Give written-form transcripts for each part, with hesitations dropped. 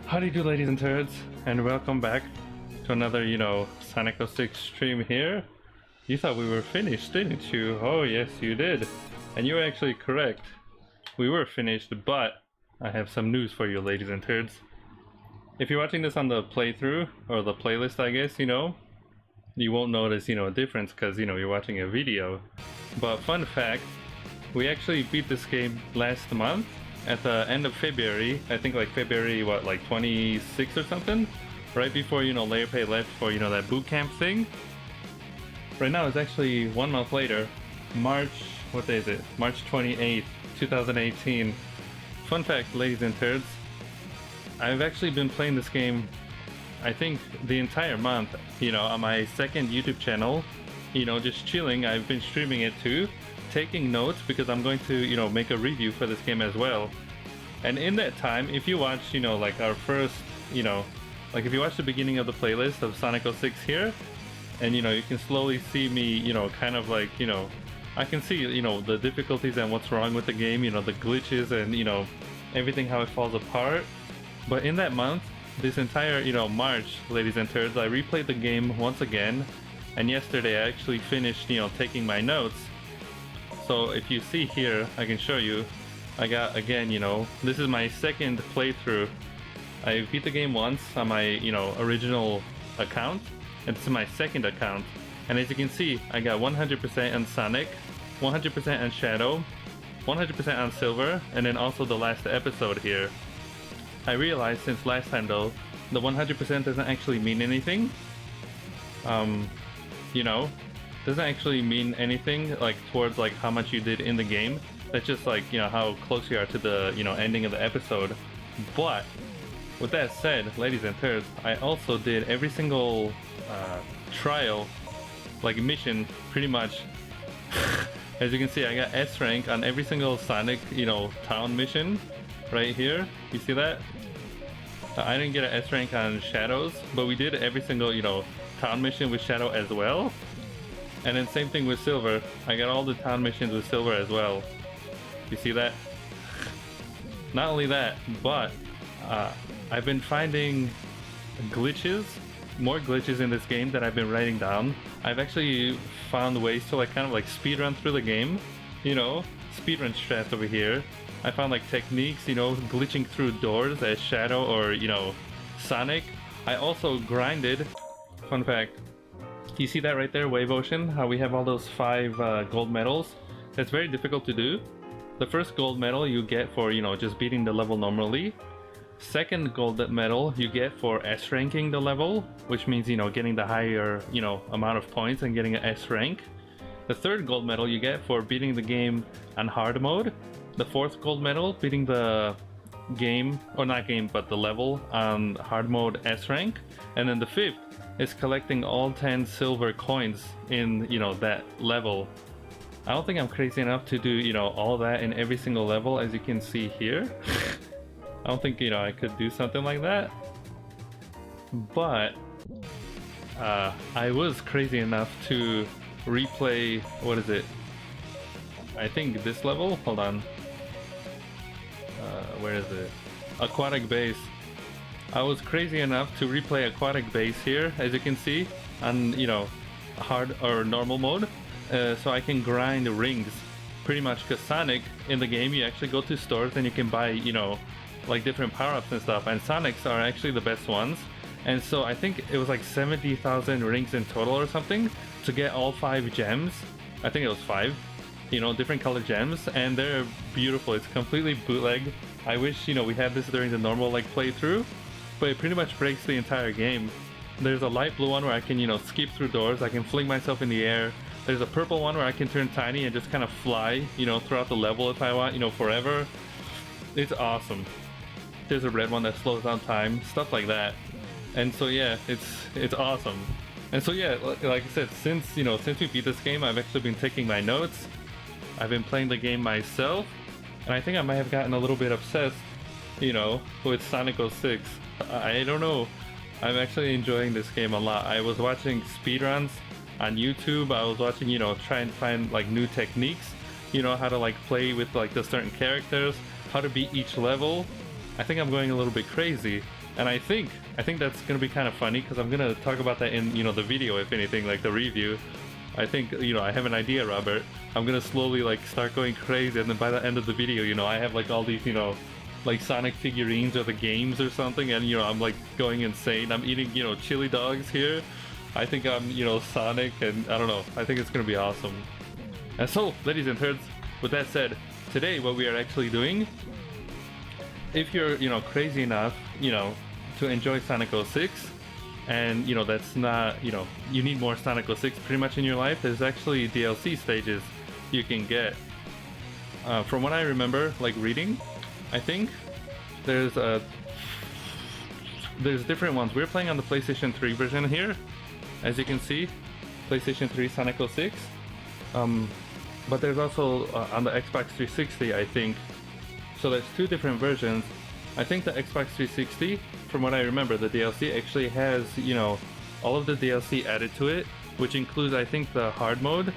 How do you do, ladies and turds, and welcome back to another, Sonic the 6 stream here. You thought we were finished, didn't you? Oh yes, you did. And you were actually correct. We were finished, but I have some news for you, ladies and turds. If you're watching this on the playthrough, or the playlist, I guess, you won't notice, a difference because, you're watching a video. But fun fact, we actually beat this game last month. At the end of February, I think like February, 26th or something? Right before, Layerpay left for, that boot camp thing. Right now it's actually 1 month later, what day is it? March 28th, 2018. Fun fact, ladies and turds, I've actually been playing this game, I think, the entire month, on my second YouTube channel, just chilling. I've been streaming it too, taking notes because I'm going to, make a review for this game as well. And in that time, if you watch, like our first, like if you watch the beginning of the playlist of Sonic 06 here, and you can slowly see me, kind of like, I can see, the difficulties and what's wrong with the game, the glitches and, everything, how it falls apart. But in that month, this entire, March, ladies and turds, I replayed the game once again, and yesterday I actually finished, taking my notes. So if you see here, I can show you, I got, again, this is my second playthrough. I beat the game once on my, original account, and this is my second account. And as you can see, I got 100% on Sonic, 100% on Shadow, 100% on Silver, and then also the last episode here. I realized since last time though, the 100% doesn't actually mean anything. Doesn't actually mean anything like towards like how much you did in the game. That's just like, how close you are to the, ending of the episode. But with that said, ladies and turds, I also did every single trial, like mission, pretty much. As you can see, I got S rank on every single Sonic, town mission right here. You see that? I didn't get an S rank on Shadows, but we did every single, town mission with Shadow as well. And then same thing with Silver. I got all the town missions with Silver as well. You see that? Not only that, but I've been finding glitches, more glitches in this game that I've been writing down. I've actually found ways to kind of speedrun through the game. Speedrun strats over here. I found techniques, glitching through doors as Shadow or, Sonic. I also grinded. Fun fact. You see that right there, Wave Ocean? How we have all those 5 gold medals? That's very difficult to do. The first gold medal you get for, just beating the level normally. Second gold medal you get for S ranking the level, which means, getting the higher, amount of points and getting an S rank. The third gold medal you get for beating the game on hard mode. The fourth gold medal, beating the game, or not game, but the level on hard mode S rank. And then the fifth is collecting all 10 silver coins in, that level. I don't think I'm crazy enough to do, all that in every single level, as you can see here. I don't think, I could do something like that. But I was crazy enough to replay, what is it? I think this level? Hold on. Where is it? Aquatic Base. I was crazy enough to replay Aquatic Base here, as you can see, on, hard or normal mode. So I can grind rings, pretty much, because Sonic, in the game, you actually go to stores and you can buy, different power-ups and stuff, and Sonic's are actually the best ones. And so I think it was 70,000 rings in total or something to get all 5 gems. I think it was 5, different color gems, and they're beautiful. It's completely bootleg. I wish, we had this during the normal playthrough, but it pretty much breaks the entire game. There's a light blue one where I can, skip through doors. I can fling myself in the air. There's a purple one where I can turn tiny and just kind of fly, throughout the level if I want, forever. It's awesome. There's a red one that slows down time, stuff like that. And so yeah, it's awesome. And so yeah, like I said, since we beat this game, I've actually been taking my notes. I've been playing the game myself, and I think I might have gotten a little bit obsessed, with Sonic 06. I don't know. I'm actually enjoying this game a lot. I was watching speedruns on YouTube. I was watching, try and find new techniques, how to play with the certain characters, how to beat each level. I think I'm going a little bit crazy. And I think that's gonna be kind of funny because I'm gonna talk about that in, you know, the video, if anything, like the review. I think, you know, I have an idea, Robert. I'm gonna slowly like start going crazy, and then by the end of the video, you know, I have like all these, you know, like Sonic figurines or the games or something, and you know, I'm like going insane. I'm eating, you know, chili dogs here. I think I'm, you know, Sonic, and I don't know. I think it's gonna be awesome. And so, ladies and turds, with that said, today what we are actually doing, if you're, you know, crazy enough, you know, to enjoy Sonic 06, and you know, that's not, you know, you need more Sonic 06 pretty much in your life, there's actually DLC stages you can get. From what I remember, like reading, I think there's different ones. We're playing on the PlayStation 3 version here, as you can see, PlayStation 3 Sonic 06. But there's also on the Xbox 360, I think. So there's two different versions. I think the Xbox 360, from what I remember, the DLC actually has, you know, all of the DLC added to it, which includes, I think, the hard mode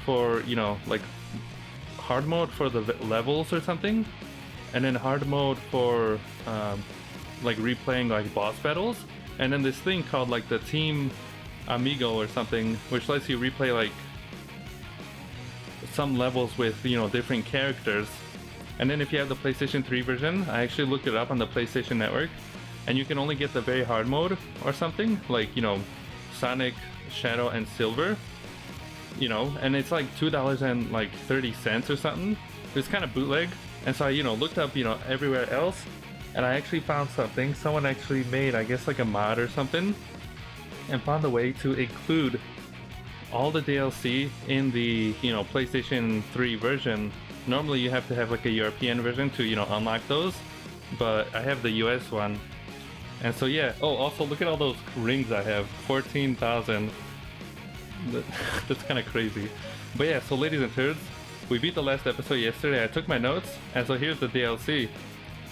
for, you know, like hard mode for the levels or something, and then hard mode for like replaying like boss battles, and then this thing called like the Team Amigo or something, which lets you replay like some levels with, you know, different characters. And then if you have the PlayStation 3 version, I actually looked it up on the PlayStation Network, and you can only get the very hard mode or something, like, you know, Sonic, Shadow, and Silver, you know, and it's like $2.30 or something. It's kind of bootleg. And so I, you know, looked up, you know, everywhere else, and I actually found something. Someone actually made, I guess, like a mod or something, and found a way to include all the DLC in the, you know, PlayStation 3 version. Normally you have to have like a European version to, you know, unlock those, but I have the US one. And so yeah, oh, also look at all those rings I have, 14,000. That's kind of crazy. But yeah, so ladies and turds, we beat the last episode yesterday. I took my notes, and so here's the DLC.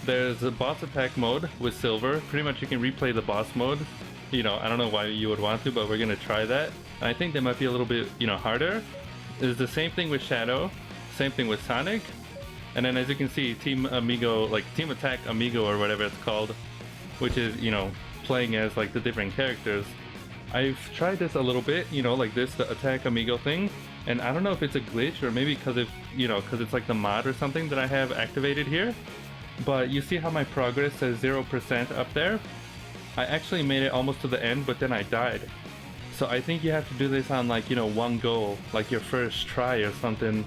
There's a boss attack mode with Silver. Pretty much you can replay the boss mode. You know, I don't know why you would want to, but we're gonna try that. And I think they might be a little bit, you know, harder. It's the same thing with Shadow, same thing with Sonic. And then as you can see, Team Amigo, like Team Attack Amigo or whatever it's called, which is, you know, playing as like the different characters. I've tried this a little bit, you know, like this, the Attack Amigo thing, and I don't know if it's a glitch or maybe because if, you know, because it's like the mod or something that I have activated here, but you see how my progress says 0% up there? I actually made it almost to the end, but then I died. So I think you have to do this on like, you know, one go, like your first try or something.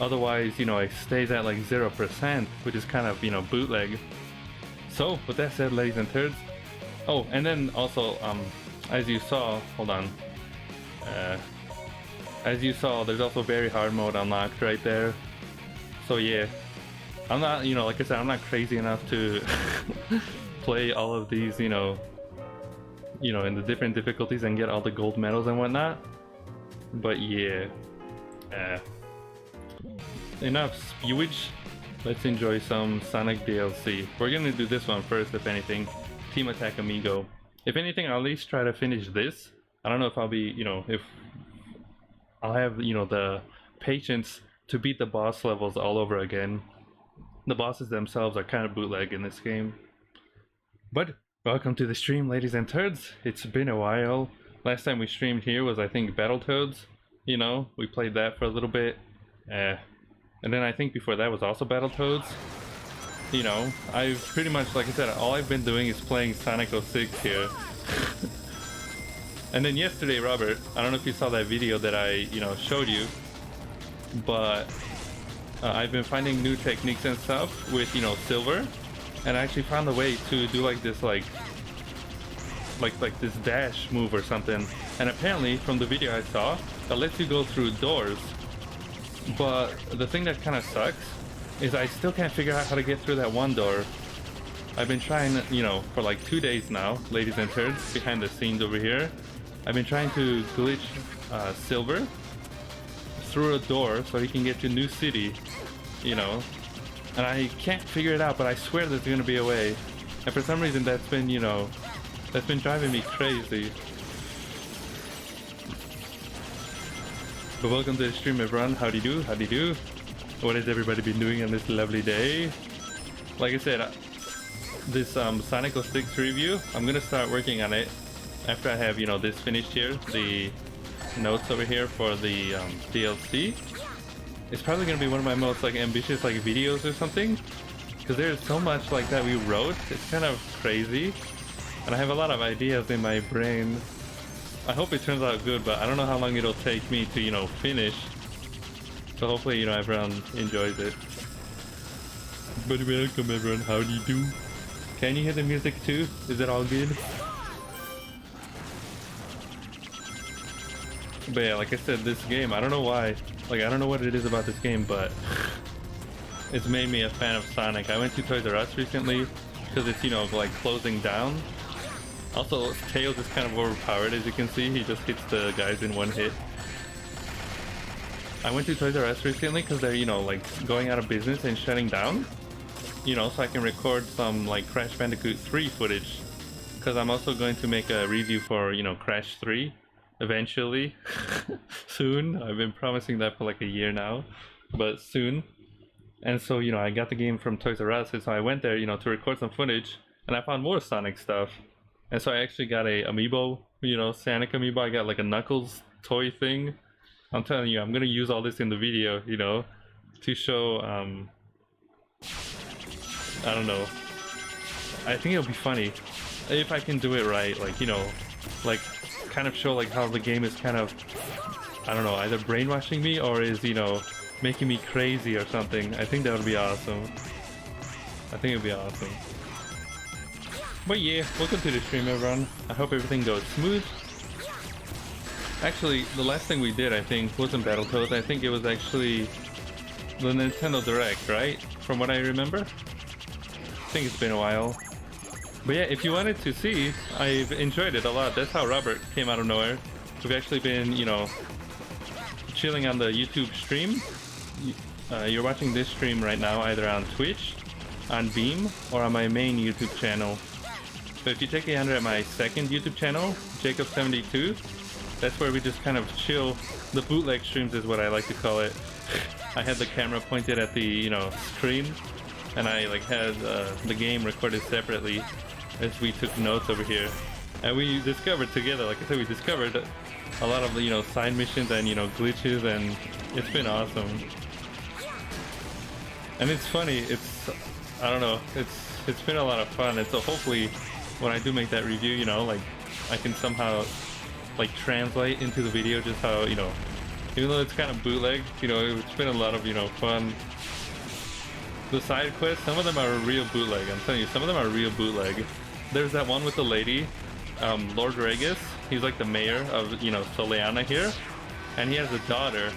Otherwise, you know, it stays at like 0%, which is kind of, you know, bootleg. So with that said, ladies and turds, oh, and then also, as you saw, hold on, as you saw, there's also very hard mode unlocked right there. So yeah, I'm not, you know, like I said, I'm not crazy enough to play all of these, you know, in the different difficulties and get all the gold medals and whatnot. But yeah, enough spewage. Let's enjoy some Sonic DLC. We're gonna do this one first, if anything. Team Attack Amigo. If anything, I'll at least try to finish this. I don't know if I'll be, you know, if I'll have, you know, the patience to beat the boss levels all over again. The bosses themselves are kind of bootleg in this game. But welcome to the stream, ladies and turds. It's been a while. Last time we streamed here was, I think, Battletoads. You know, we played that for a little bit. And then I think before that was also Battletoads. You know, I've pretty much, like I said, all I've been doing is playing Sonic 06 here. And then yesterday, Robert, I don't know if you saw that video that I, you know, showed you, but I've been finding new techniques and stuff with, you know, Silver, and I actually found a way to do like this, like this dash move or something. And apparently, from the video I saw, that lets you go through doors. But the thing that kind of sucks is I still can't figure out how to get through that one door. I've been trying, you know, for like 2 days now, ladies and turds, behind the scenes over here. I've been trying to glitch Silver through a door so he can get to New City, you know. And I can't figure it out, but I swear there's gonna be a way. And for some reason that's been, you know, that's been driving me crazy. But welcome to the stream, everyone. Howdy do, howdy do. What has everybody been doing on this lovely day? Like I said, this Sonic 06 review. I'm gonna start working on it after I have, you know, this finished here, the notes over here for the DLC. It's probably gonna be one of my most like ambitious like videos or something, because there's so much like that we wrote. It's kind of crazy, and I have a lot of ideas in my brain. I hope it turns out good, but I don't know how long it'll take me to, you know, finish. So hopefully, you know, everyone enjoys it. But welcome everyone, how do you do? Can you hear the music too? Is it all good? But yeah, like I said, this game, I don't know why. Like, I don't know what it is about this game, but it's made me a fan of Sonic. I went to Toys R Us recently because it's, you know, like closing down. Also, Tails is kind of overpowered, as you can see. He just hits the guys in one hit. I went to Toys R Us recently because they're, you know, like going out of business and shutting down. You know, so I can record some like Crash Bandicoot 3 footage. Because I'm also going to make a review for, you know, Crash 3 eventually. Soon. I've been promising that for like a year now, but soon. And so, you know, I got the game from Toys R Us, and so I went there, you know, to record some footage, and I found more Sonic stuff. And so I actually got a Amiibo, you know, Sonic Amiibo. I got like a Knuckles toy thing. I'm telling you, I'm gonna use all this in the video, you know, to show, I don't know. I think it'll be funny if I can do it right, like, you know, like kind of show like how the game is kind of, I don't know, either brainwashing me or is, you know, making me crazy or something. I think that would be awesome. I think it would be awesome. But yeah, welcome to the stream everyone. I hope everything goes smooth. Actually, the last thing we did, I think, wasn't Battletoads. I think it was actually the Nintendo Direct, right? From what I remember. I think it's been a while. But yeah, if you wanted to see, I've enjoyed it a lot. That's how Robert came out of nowhere. We've actually been, you know, chilling on the YouTube stream. You're watching this stream right now either on Twitch, on Beam, or on my main YouTube channel. So if you take a gander at my second YouTube channel, Jacob72, that's where we just kind of chill. The bootleg streams is what I like to call it. I had the camera pointed at the, you know, screen, and I like had the game recorded separately as we took notes over here. And we discovered together, like I said, we discovered a lot of, you know, side missions and, you know, glitches, and it's been awesome. And it's funny, it's, I don't know, it's been a lot of fun. And so hopefully when I do make that review, you know, like I can somehow like translate into the video just how, you know, even though it's kind of bootleg, you know, it's been a lot of, you know, fun. The side quests, some of them are real bootleg. I'm telling you, some of them are real bootleg. There's that one with the lady, Lord Regis. He's like the mayor of, you know, Soleana here, and he has a daughter,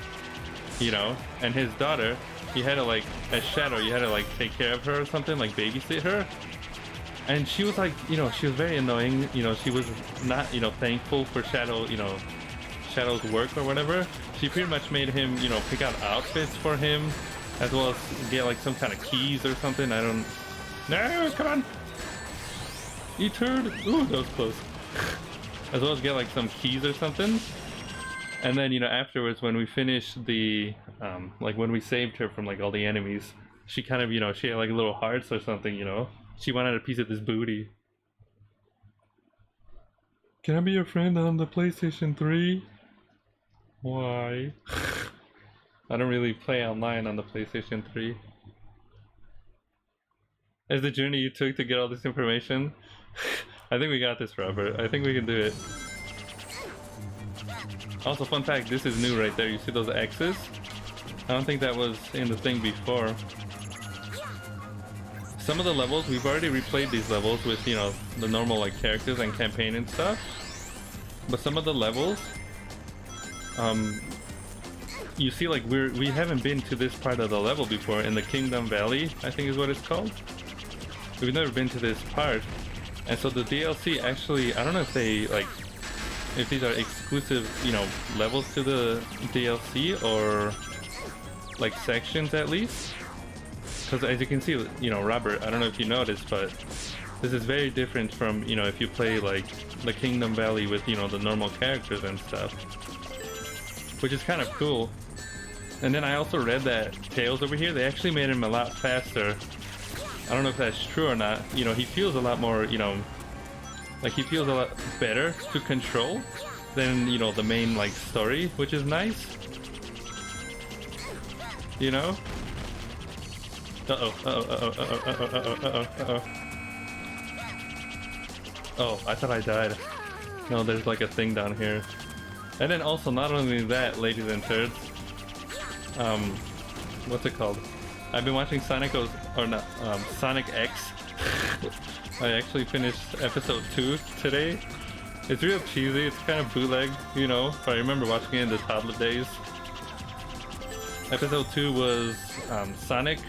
you know, and his daughter, you had to like, as Shadow, you had to like take care of her or something, like babysit her. And she was like, you know, she was very annoying, you know, she was not, you know, thankful for Shadow, you know, Shadow's work or whatever. She pretty much made him, you know, pick out outfits for him, as well as get like some kind of keys or something. I don't... No, come on! You turd! Ooh, that was close. As well as get like some keys or something. And then, you know, afterwards when we finished the, like when we saved her from like all the enemies, she kind of, you know, she had like little hearts or something, you know? She wanted a piece of this booty. Can I be your friend on the PlayStation 3? Why? I don't really play online on the PlayStation 3. Is the journey you took to get all this information? I think we got this, Robert. I think we can do it. Also, fun fact, this is new right there. You see those X's? I don't think that was in the thing before. Some of the levels, we've already replayed these levels with, you know, the normal like characters and campaign and stuff. But some of the levels, you see like we haven't been to this part of the level before, in the Kingdom Valley, I think is what it's called. We've never been to this part. And so the DLC actually, I don't know if they like, if these are exclusive, you know, levels to the DLC or like sections at least. Because as you can see, you know, Robert, I don't know if you noticed, but this is very different from, you know, if you play like the Kingdom Valley with, you know, the normal characters and stuff. Which is kind of cool. And then I also read that Tails over here, they actually made him a lot faster. I don't know if that's true or not. You know, he feels a lot more, you know, like he feels a lot better to control than, you know, the main like story, which is nice. You know? Oh, I thought I died. No, there's like a thing down here. And then also, not only that, ladies and turds, what's it called? I've been watching Sonic X. I actually finished episode 2 today. It's real cheesy, it's kind of bootleg, you know, but I remember watching it in the toddler days. Episode 2 was Sonic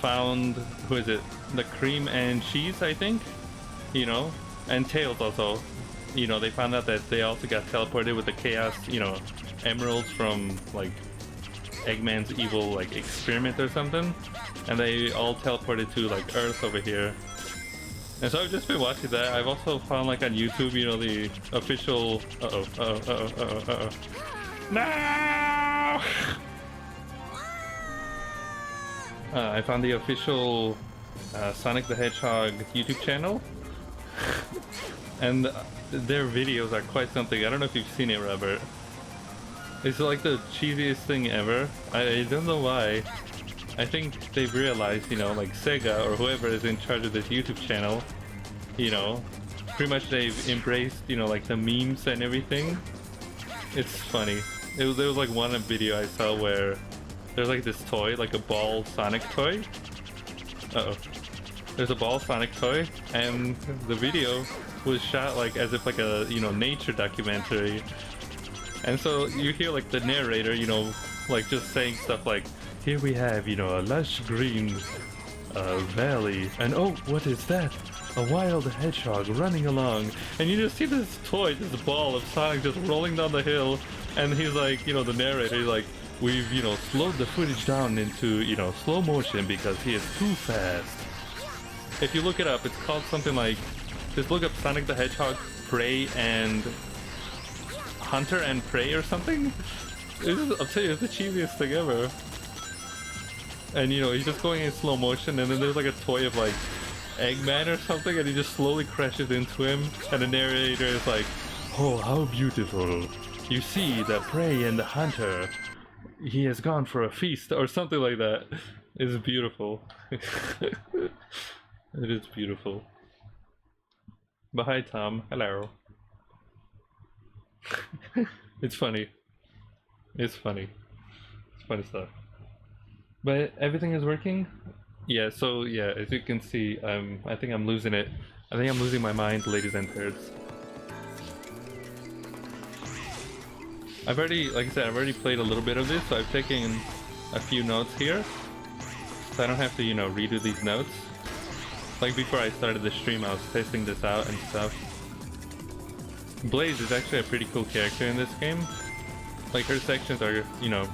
found, who is it? The cream and cheese, I think? You know? And Tails also. You know, they found out that they also got teleported with the Chaos, you know, emeralds from, like, Eggman's evil, like, experiment or something. And they all teleported to, like, Earth over here. And so I've just been watching that. I've also found, like, on YouTube, you know, the official... No! I found the official Sonic the Hedgehog YouTube channel. And their videos are quite something. I don't know if you've seen it, Robert. It's like the cheesiest thing ever. I don't know why. I think they've realized, you know, like Sega or whoever is in charge of this YouTube channel, you know, pretty much they've embraced, you know, like the memes and everything. It's funny. There was like one video I saw where there's like this toy, like a ball Sonic toy. There's a ball Sonic toy, and the video was shot like as if like a, you know, nature documentary. And so you hear like the narrator, you know, like just saying stuff like, here we have, you know, a lush green valley, and oh, what is that? A wild hedgehog running along. And you just see this toy, this ball of Sonic just rolling down the hill, and he's like, you know, the narrator, he's like, we've, you know, slowed the footage down into, you know, slow motion because he is too fast. If you look it up, it's called something like, just look up Sonic the Hedgehog, Prey and... Hunter and Prey or something? I'll tell you, it's the cheesiest thing ever. And you know, he's just going in slow motion, and then there's like a toy of like Eggman or something, and he just slowly crashes into him, and the narrator is like, oh, how beautiful. You see the Prey and the Hunter. He has gone for a feast, or something like that. It's beautiful. It is beautiful. But hi, Tom. Hello. It's funny. It's funny. It's funny stuff. But everything is working? Yeah, so yeah, as you can see, I think I'm losing it. I think I'm losing my mind, ladies and nerds. I've already, like I said, I've already played a little bit of this, so I've taken a few notes here. So I don't have to, you know, redo these notes. Like before I started the stream, I was testing this out and stuff. Blaze is actually a pretty cool character in this game. Like her sections are, you know,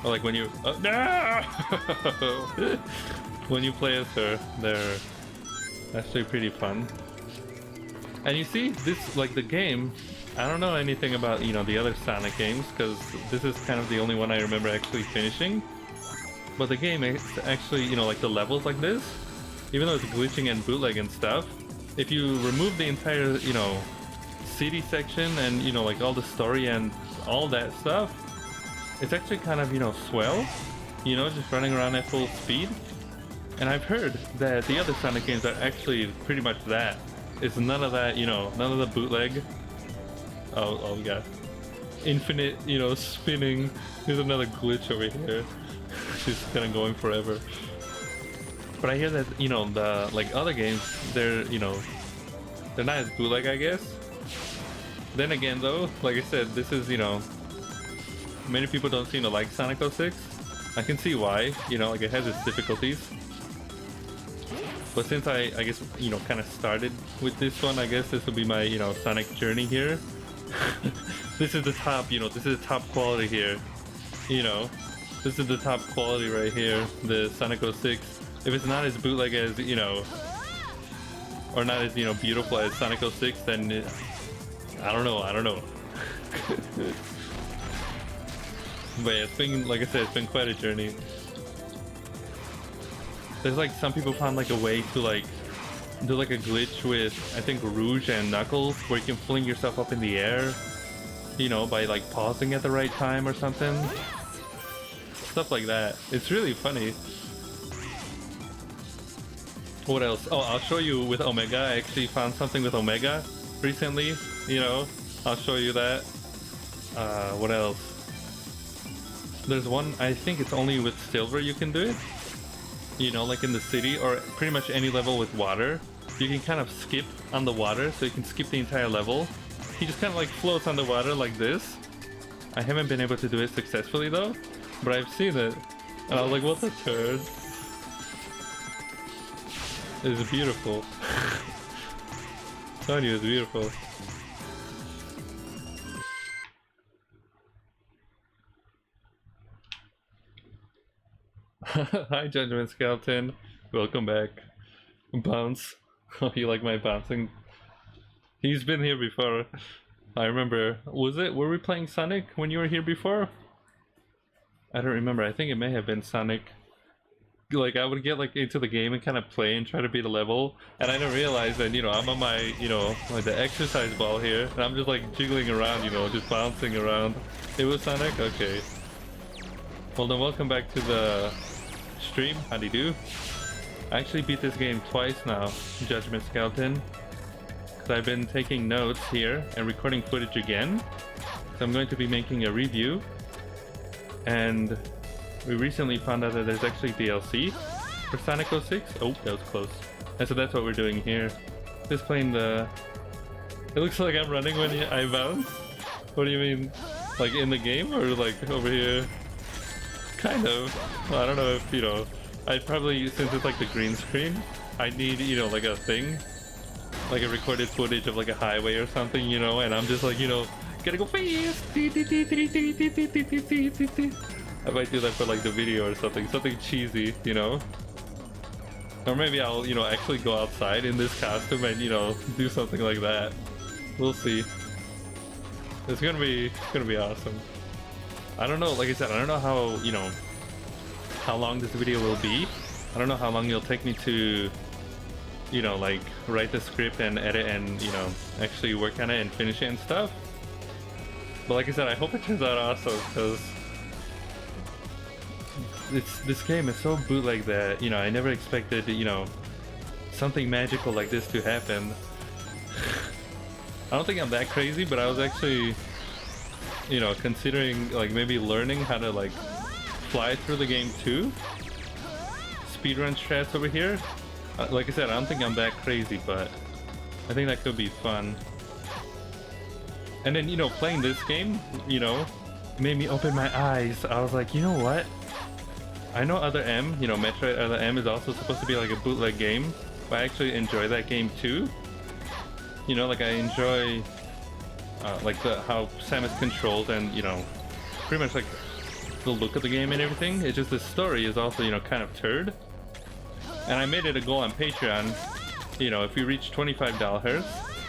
like when you no! When you play as her, they're actually pretty fun. And you see, this, like the game, I don't know anything about, you know, the other Sonic games, because this is kind of the only one I remember actually finishing. But the game is actually, you know, like the levels like this, even though it's glitching and bootleg and stuff, if you remove the entire, you know, city section and, you know, like all the story and all that stuff, it's actually kind of, you know, swell, you know, just running around at full speed. And I've heard that the other Sonic games are actually pretty much that. It's none of that, you know, none of the bootleg. Oh, we got infinite, you know, spinning. There's another glitch over here. She's kind of going forever. But I hear that, you know, the, like, other games, they're, you know, they're not as bootleg, I guess. Then again, though, like I said, this is, you know, many people don't seem to like Sonic 06. I can see why, you know, like it has its difficulties. But since I guess, you know, kind of started with this one, I guess this will be my, you know, Sonic journey here. This is the top, you know, this is the top quality here. You know, this is the top quality right here, the Sonic 06. If it's not as bootleg as, you know, or not as, you know, beautiful as Sonic 06, then it, I don't know. But yeah, it's been, like I said, it's been quite a journey. There's like some people found like a way to like do like a glitch with I think Rouge and Knuckles where you can fling yourself up in the air, you know, by like pausing at the right time or something. Stuff like that. It's really funny. What else? Oh, I'll show you with Omega. I actually found something with Omega recently, you know. I'll show you that. What else? There's one, I think it's only with Silver you can do it. You know, like in the city or pretty much any level with water. You can kind of skip on the water, so you can skip the entire level. He just kind of like floats on the water like this. I haven't been able to do it successfully though, but I've seen it. And I was like, what a turd. It's beautiful. I'm telling you, it's beautiful. Hi, Judgment Skeleton. Welcome back. Bounce. Oh, you like my bouncing? He's been here before. I remember. Were we playing Sonic when you were here before? I don't remember. I think it may have been Sonic. Like, I would get like into the game and kind of play and try to beat a level, and I didn't realize that, you know, I'm on my, you know, like the exercise ball here, and I'm just like jiggling around, you know, just bouncing around. It was Sonic? Okay. Well then, welcome back to the stream. How do you do? I actually beat this game twice now, Judgment Skeleton. Because I've been taking notes here and recording footage again. So I'm going to be making a review. And we recently found out that there's actually DLC for Sonic 06. Oh, that was close. And so that's what we're doing here. Just playing the... It looks like I'm running when I bounce. What do you mean? Like in the game or like over here? Kind of. Well, I don't know if, you know, I'd probably, since it's like the green screen, I need, you know, like a thing, like a recorded footage of like a highway or something, you know, and I'm just like, you know, gotta go fast. I might do that for like the video or something cheesy, you know. Or maybe I'll, you know, actually go outside in this costume and, you know, do something like that. We'll see. It's gonna be awesome. I don't know, like I said, I don't know how, you know, how long this video will be. I don't know how long it'll take me to, you know, like write the script and edit and, you know, actually work on it and finish it and stuff. But like I said, I hope it turns out awesome, because this game is so bootleg that, you know, I never expected, you know, something magical like this to happen. I don't think I'm that crazy, but I was actually, you know, considering like maybe learning how to like fly through the game too. Speedrun strats over here. Like I said, I don't think I'm that crazy, but I think that could be fun. And then, you know, playing this game, you know, made me open my eyes. I was like, you know what? I know Other M, you know, Metroid Other M is also supposed to be like a bootleg game, but I actually enjoy that game too. You know, like I enjoy like how Samus controls and, you know, pretty much like the look of the game and everything. It's just the story is also, you know, kind of turd. And I made it a goal on Patreon, you know, if we reach $25,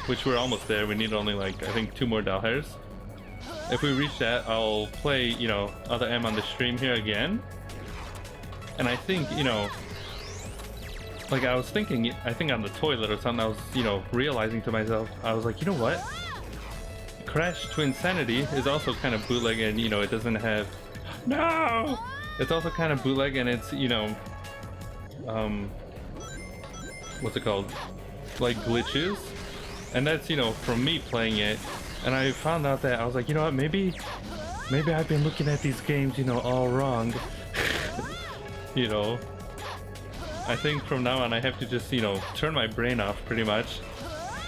which we're almost there, we need only like, I think 2 more dollars. If we reach that, I'll play, you know, Other M on the stream here again. And I think, you know, like I was thinking, I think on the toilet or something, I was, you know, realizing to myself, I was like, you know what? Crash to Insanity is also kind of bootleg, and, you know, it doesn't have... No! It's also kind of bootleg, and it's, you know, what's it called? Like glitches. And that's, you know, from me playing it. And I found out that I was like, you know what, maybe I've been looking at these games, you know, all wrong. You know, I think from now on I have to just, you know, turn my brain off pretty much,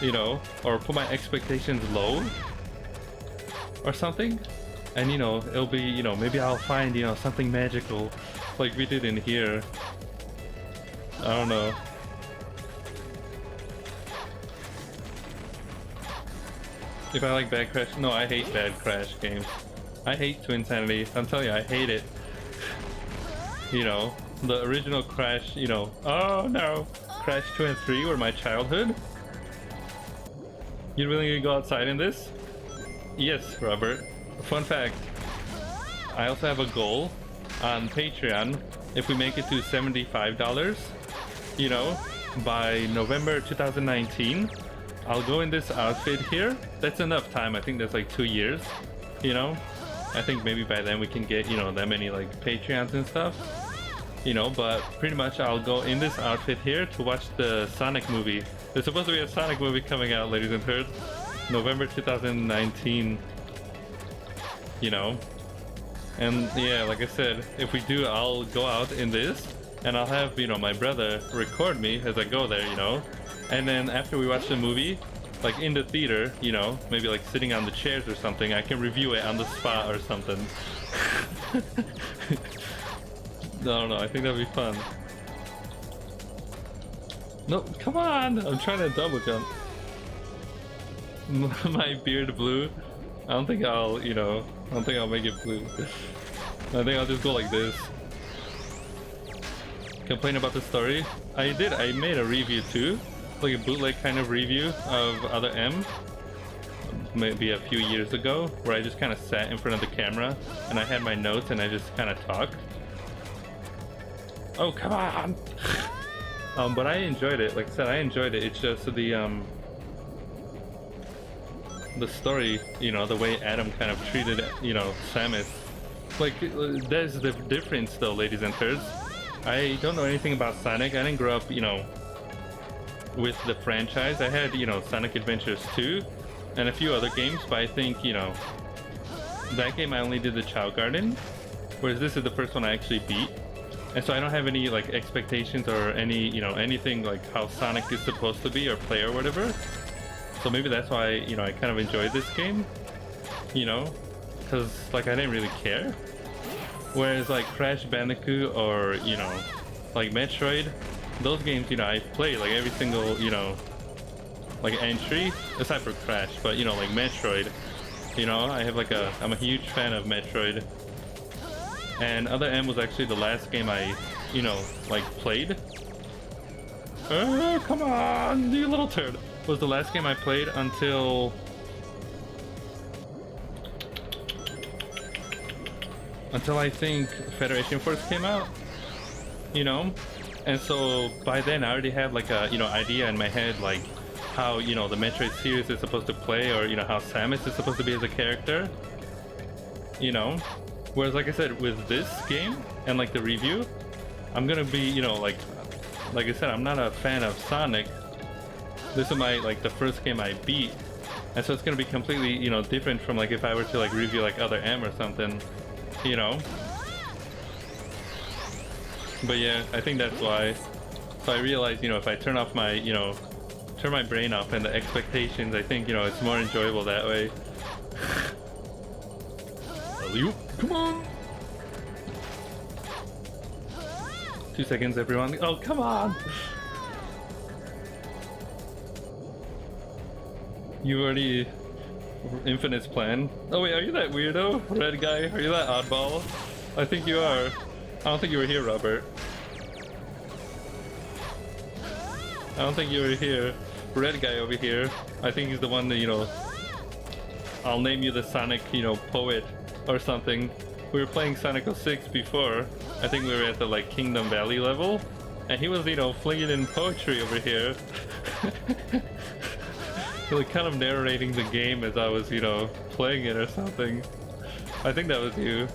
you know, or put my expectations low or something, and, you know, it'll be, you know, maybe I'll find, you know, something magical like we did in here. I don't know. If I like bad Crash, no, I hate bad Crash games. I hate to Insanity. I'm telling you, I hate it. You know, the original Crash, you know, oh no, Crash 2 and 3 were my childhood. You willing to go outside in this? Yes, Robert. Fun fact, I also have a goal on Patreon if we make it to $75, you know, by November 2019, I'll go in this outfit here. That's enough time. I think that's like 2 years, you know. I think maybe by then we can get, you know, that many like Patreons and stuff, you know. But pretty much I'll go in this outfit here to watch the Sonic movie. There's supposed to be a Sonic movie coming out, ladies and nerds, November 2019, you know. And yeah, like I said, if we do, I'll go out in this and I'll have, you know, my brother record me as I go there, you know. And then after we watch the movie, like in the theater, you know, maybe like sitting on the chairs or something, I can review it on the spot or something. No, I think that'd be fun. No, come on! I'm trying to double jump. My beard blue. I don't think I'll, you know, I don't think I'll make it blue. I think I'll just go like this. Complain about the story? I made a review too. Like a bootleg kind of review of Other M. Maybe a few years ago, where I just kind of sat in front of the camera and I had my notes and I just kind of talked. Oh, come on! But I enjoyed it. Like I said, I enjoyed it. It's just the story, you know, the way Adam kind of treated, you know, Samus. Like, there's the difference though, ladies and nerds. I don't know anything about Sonic. I didn't grow up, you know, with the franchise. I had, you know, Sonic Adventures 2 and a few other games, but I think, you know, that game I only did the Chow Garden, whereas this is the first one I actually beat. And so I don't have any like expectations or any, you know, anything like how Sonic is supposed to be or play or whatever. So maybe that's why, you know, I kind of enjoyed this game, you know, because like I didn't really care. Whereas like Crash Bandicoot or, you know, like Metroid, those games, you know, I've played like every single, you know, like entry, aside for Crash, but you know, like Metroid, you know, I have like I'm a huge fan of Metroid. And Other M was actually the last game I, you know, like played. Oh, come on, you little turd. Was the last game I played until I think Federation Force came out, you know. And so by then I already had like a, you know, idea in my head like how, you know, the Metroid series is supposed to play, or, you know, how Samus is supposed to be as a character, you know. Whereas like I said, with this game and like the review, I'm gonna be, you know, like I said, I'm not a fan of Sonic. This is my, like, the first game I beat, and so it's gonna be completely, you know, different from like if I were to like review like Other M or something, you know. But yeah, I think that's why. So I realized, you know, if I turn off my, you know, turn my brain off and the expectations, I think, you know, it's more enjoyable that way. Come on! 2 seconds, everyone. Oh, come on! You already... Infinite's plan. Oh wait, are you that weirdo? Red guy? Are you that oddball? I think you are. I don't think you were here, Robert. I don't think you were here. Red guy over here. I think he's the one that, you know... I'll name you the Sonic, you know, poet or something. We were playing Sonic 06 before. I think we were at the like Kingdom Valley level, and he was, you know, flinging in poetry over here. Like kind of narrating the game as I was, you know, playing it or something. I think that was you.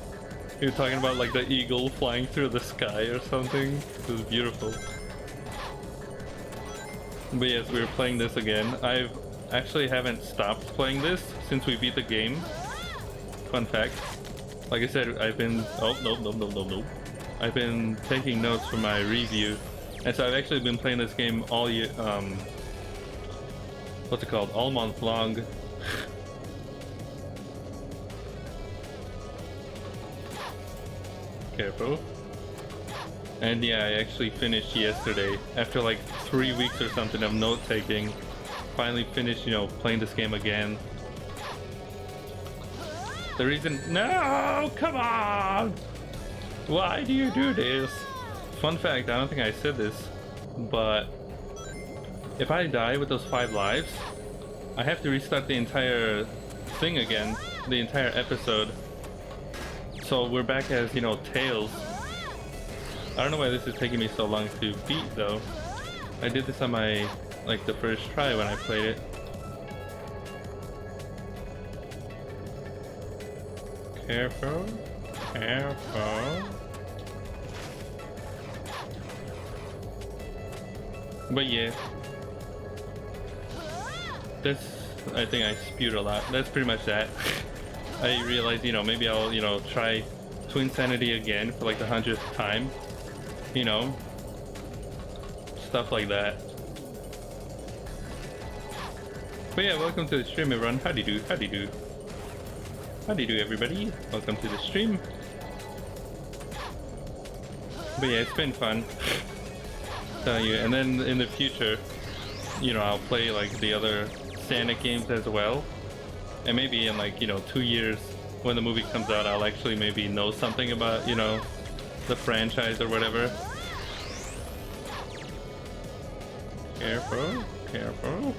You were talking about like the eagle flying through the sky or something. It was beautiful. But yes, we were playing this again. I've actually haven't stopped playing this since we beat the game. Fun fact. Like I said, I've been... Oh, no. I've been taking notes for my review. And so I've actually been playing this game all year... What's it called? All month long. Careful. And yeah, I actually finished yesterday. After like 3 weeks or something of note-taking. Finally finished, you know, playing this game again. The reason... No! Come on! Why do you do this? Fun fact, I don't think I said this, but if I die with those 5 lives, I have to restart the entire thing again, the entire episode. So we're back as, you know, Tails. I don't know why this is taking me so long to beat though. I did this on my, like, the first try when I played it. Careful, careful. But yeah, that's, I think I spewed a lot. That's pretty much that. I realized, you know, maybe I'll, you know, try Twin Sanity again for like the 100th time. You know, stuff like that. But yeah, welcome to the stream, everyone. Howdy do, howdy do. Howdy do, everybody. Welcome to the stream. But yeah, it's been fun. Telling you, and then in the future, you know, I'll play like the other Sonic games as well. And maybe in like, you know, 2 years when the movie comes out, I'll actually maybe know something about, you know, the franchise or whatever. Careful, careful.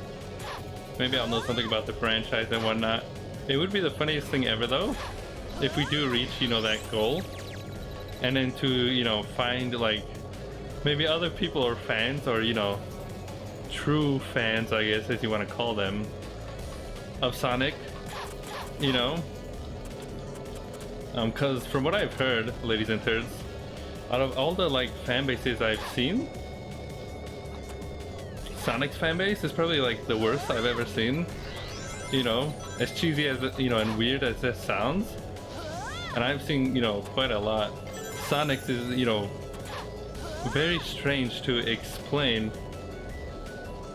Maybe I'll know something about the franchise and whatnot. It would be the funniest thing ever though, if we do reach, you know, that goal. And then to, you know, find like, maybe other people are fans, or, you know, true fans, I guess, as you want to call them, of Sonic, you know? Because from what I've heard, ladies and turds, out of all the, like, fan bases I've seen, Sonic's fan base is probably, like, the worst I've ever seen. You know, as cheesy as, you know, and weird as that sounds. And I've seen, you know, quite a lot. Sonic's is, you know, very strange to explain.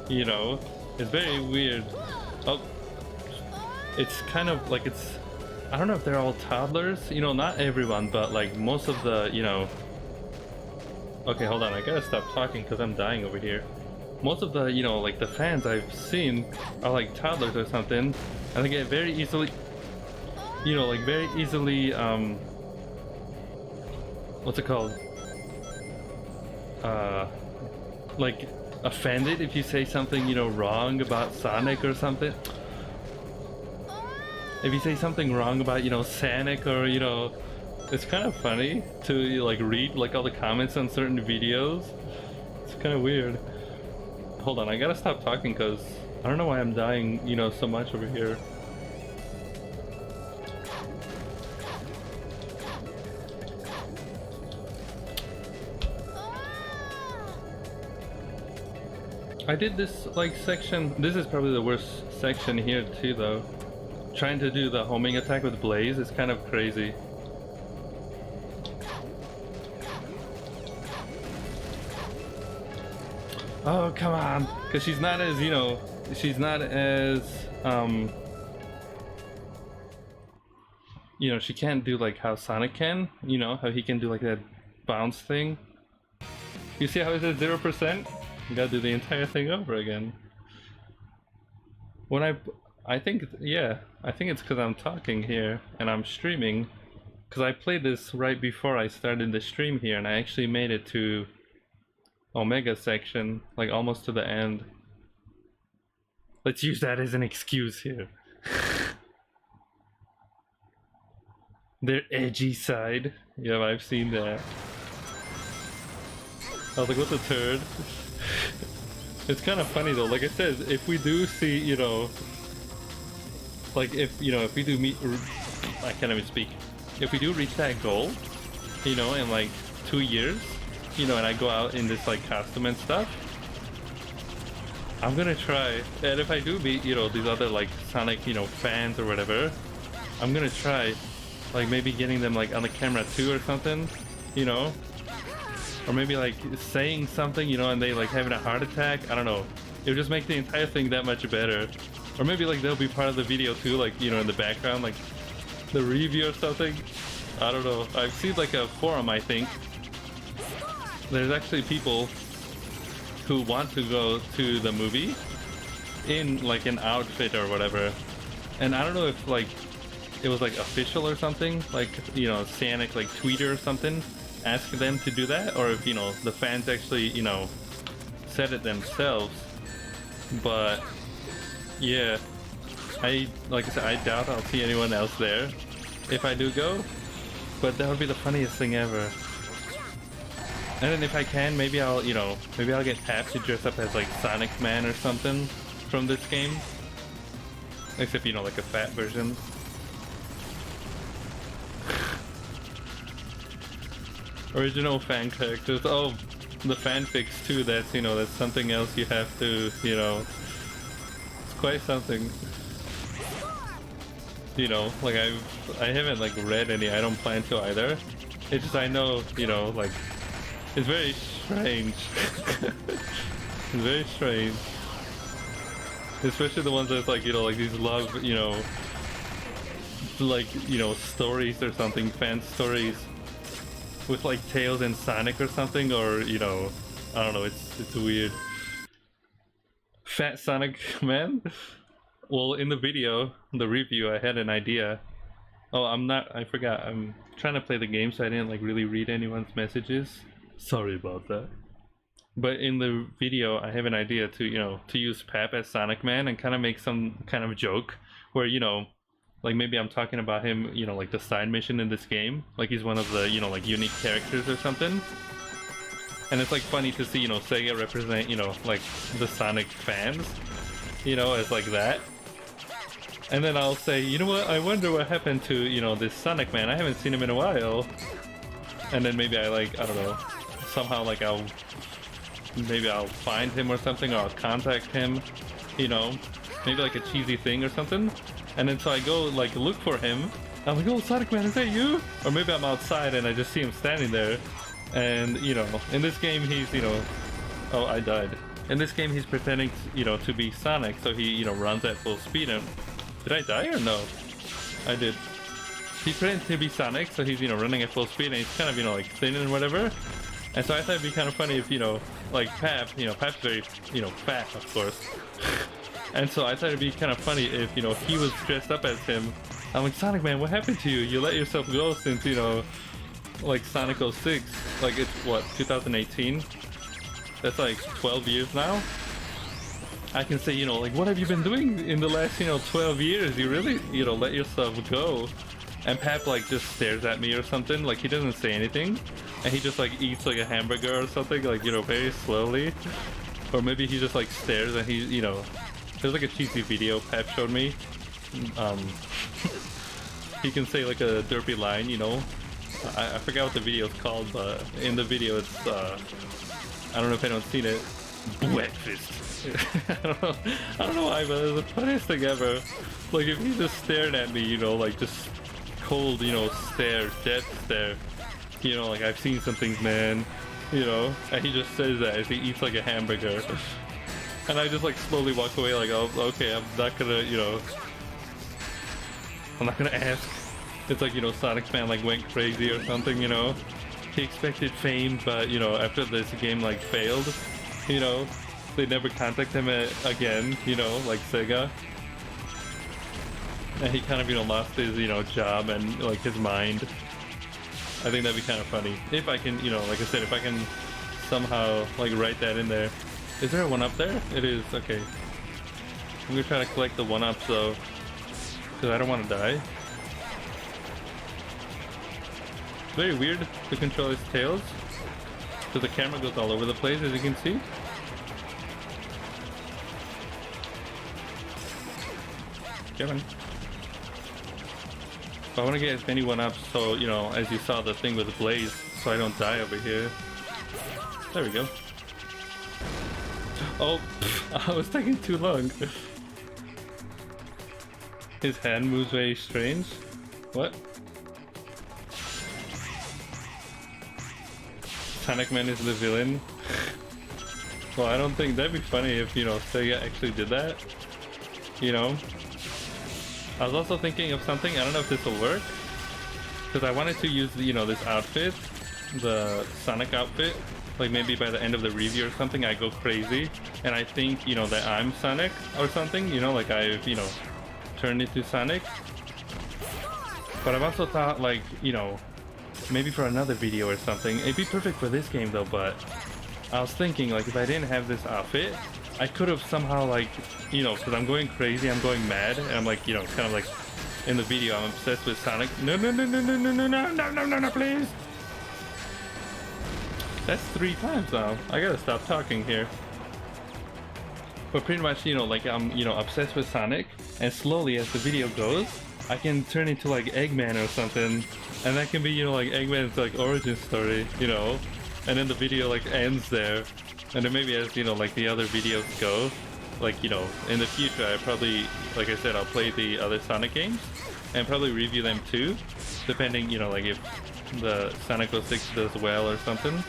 You know, it's very weird. Oh, it's kind of like, it's, I don't know if they're all toddlers, you know, not everyone, but like most of the, you know, okay, hold on, I gotta stop talking because I'm dying over here. Most of the, you know, like the fans I've seen are like toddlers or something, and they get very easily, you know, like very easily, what's it called? Like offended if you say something, you know, wrong about Sonic or something. If you say something wrong about, you know, Sonic, or, you know, it's kind of funny to like read like all the comments on certain videos. It's kind of weird. Hold on, I gotta stop talking because I don't know why I'm dying, you know, so much over here. I did this like section. This is probably the worst section here too though. Trying to do the homing attack with Blaze is kind of crazy. Oh, come on. Because she's not as, you know, she's not as, you know, she can't do like how Sonic can, you know, how he can do like that bounce thing. You see how it's at 0%? You gotta do the entire thing over again. When I think, yeah, I think it's because I'm talking here and I'm streaming. Because I played this right before I started the stream here, and I actually made it to Omega section, like almost to the end. Let's use that as an excuse here. Their edgy side. Yeah, I've seen that. I was like, what a turd. It's kind of funny though, like I said, if we do see, you know, like if, you know, if we do meet, I can't even speak. If we do reach that goal, you know, in like 2 years, you know, and I go out in this like costume and stuff, I'm gonna try, and if I do meet, you know, these other like Sonic, you know, fans or whatever, I'm gonna try, like maybe getting them like on the camera too or something, you know, or maybe like saying something, you know, and they like having a heart attack. I don't know. It would just make the entire thing that much better. Or maybe like they'll be part of the video too, like, you know, in the background, like the review or something. I don't know. I've seen like a forum, I think. There's actually people who want to go to the movie in like an outfit or whatever. And I don't know if like it was like official or something, like, you know, Sonic like Twitter or something ask them to do that, or if, you know, the fans actually, you know, said it themselves. But yeah, like I said, I doubt I'll see anyone else there if I do go, but that would be the funniest thing ever. And then if I can, maybe I'll, you know, maybe I'll get Pap to dress up as like Sonic Man or something from this game. Except, you know, like a fat version. Original fan characters. Oh, the fanfics too. That's, you know, that's something else you have to, you know. It's quite something. You know, like I haven't like read any. I don't plan to either. It's just I know, you know, like it's very strange. It's very strange. Especially the ones that's like, you know, like these love, you know, like, you know, stories or something, fan stories with like Tails and Sonic or something, or, you know, I don't know, it's weird. Fat Sonic Man? Well, in the video, the review, I had an idea. Oh, I forgot, I'm trying to play the game, so I didn't like really read anyone's messages. Sorry about that. But in the video, I have an idea to, you know, to use Pap as Sonic Man and kind of make some kind of joke where, you know, like maybe I'm talking about him, you know, like the side mission in this game, like he's one of the, you know, like unique characters or something. And it's like funny to see, you know, Sega represent, you know, like the Sonic fans, you know, as like that. And then I'll say, you know what, I wonder what happened to, you know, this Sonic Man, I haven't seen him in a while. And then maybe I like, I don't know, somehow like maybe I'll find him or something, or I'll contact him, you know, maybe like a cheesy thing or something. And then so I go like look for him. I'm like, oh, Sonic Man, is that you? Or maybe I'm outside and I just see him standing there. And, you know, in this game he's, you know, oh, I died. In this game he's pretending, you know, to be Sonic, so he, you know, runs at full speed. And did I die or no? I did. He's pretending to be Sonic, so he's, you know, running at full speed, and he's kind of, you know, like thin and whatever. And so I thought it'd be kind of funny if, you know, like Pap, you know, Pap's very, you know, fat, of course. And so I thought it'd be kind of funny if, you know, he was dressed up as him. I'm like, Sonic Man, what happened to you? You let yourself go since, you know, like Sonic 06. Like, it's what, 2018? That's like 12 years now? I can say, you know, like, what have you been doing in the last, you know, 12 years? You really, you know, let yourself go. And Pap, like, just stares at me or something. Like, he doesn't say anything. And he just, like, eats, like, a hamburger or something, like, you know, very slowly. Or maybe he just, like, stares and he's, you know... There's, like, a cheesy video Pap showed me. He can say, like, a derpy line, you know? I forgot what the video is called, but in the video it's, I don't know if anyone's seen it. Breakfast. I don't know why, but it's the funniest thing ever. Like, if he just stared at me, you know, like, just cold, you know, stare, dead stare. You know, like, I've seen some things, man. You know? And he just says that as he eats, like, a hamburger. And I just, like, slowly walk away, like, oh, okay, I'm not gonna, you know... I'm not gonna ask. It's like, you know, Sonic Man, like, went crazy or something, you know? He expected fame, but, you know, after this game, like, failed, you know? They never contact him again, you know, like Sega. And he kind of, you know, lost his, you know, job and, like, his mind. I think that'd be kind of funny. If I can, you know, like I said, if I can somehow, like, write that in there. Is there a 1-up there? It is, okay. I'm gonna try to collect the 1-ups, though. Because I don't want to die. It's very weird to control his tails. Because the camera goes all over the place, as you can see. Get on. I want to get as many 1-ups, so, you know, as you saw the thing with the blaze, so I don't die over here. There we go. Oh, I was taking too long. His hand moves very strange. What? Sonic Man is the villain. Well, I don't think that'd be funny if, you know, Sega actually did that. You know? I was also thinking of something, I don't know if this will work. Because I wanted to use, you know, this outfit. The Sonic outfit. Like maybe by the end of the review or something I go crazy. And I think, you know, that I'm Sonic or something. You know, like I've, you know, turned into Sonic. But I've also thought, like, you know, maybe for another video or something. It'd be perfect for this game though, but I was thinking, like, if I didn't have this outfit, I could have somehow, like, you know, because I'm going crazy, I'm going mad, and I'm like, you know, kind of like in the video, I'm obsessed with Sonic. No, no, no, no, no, no, no, no, no, no, no, no, please. That's 3 times now. I gotta stop talking here. But pretty much, you know, like I'm, you know, obsessed with Sonic, and slowly as the video goes, I can turn into like Eggman or something, and that can be, you know, like Eggman's like origin story, you know, and then the video like ends there, and then maybe as, you know, like the other videos go, like, you know, in the future I probably, like I said, I'll play the other Sonic games and probably review them too, depending, you know, like if the Sonic 06 does well or something.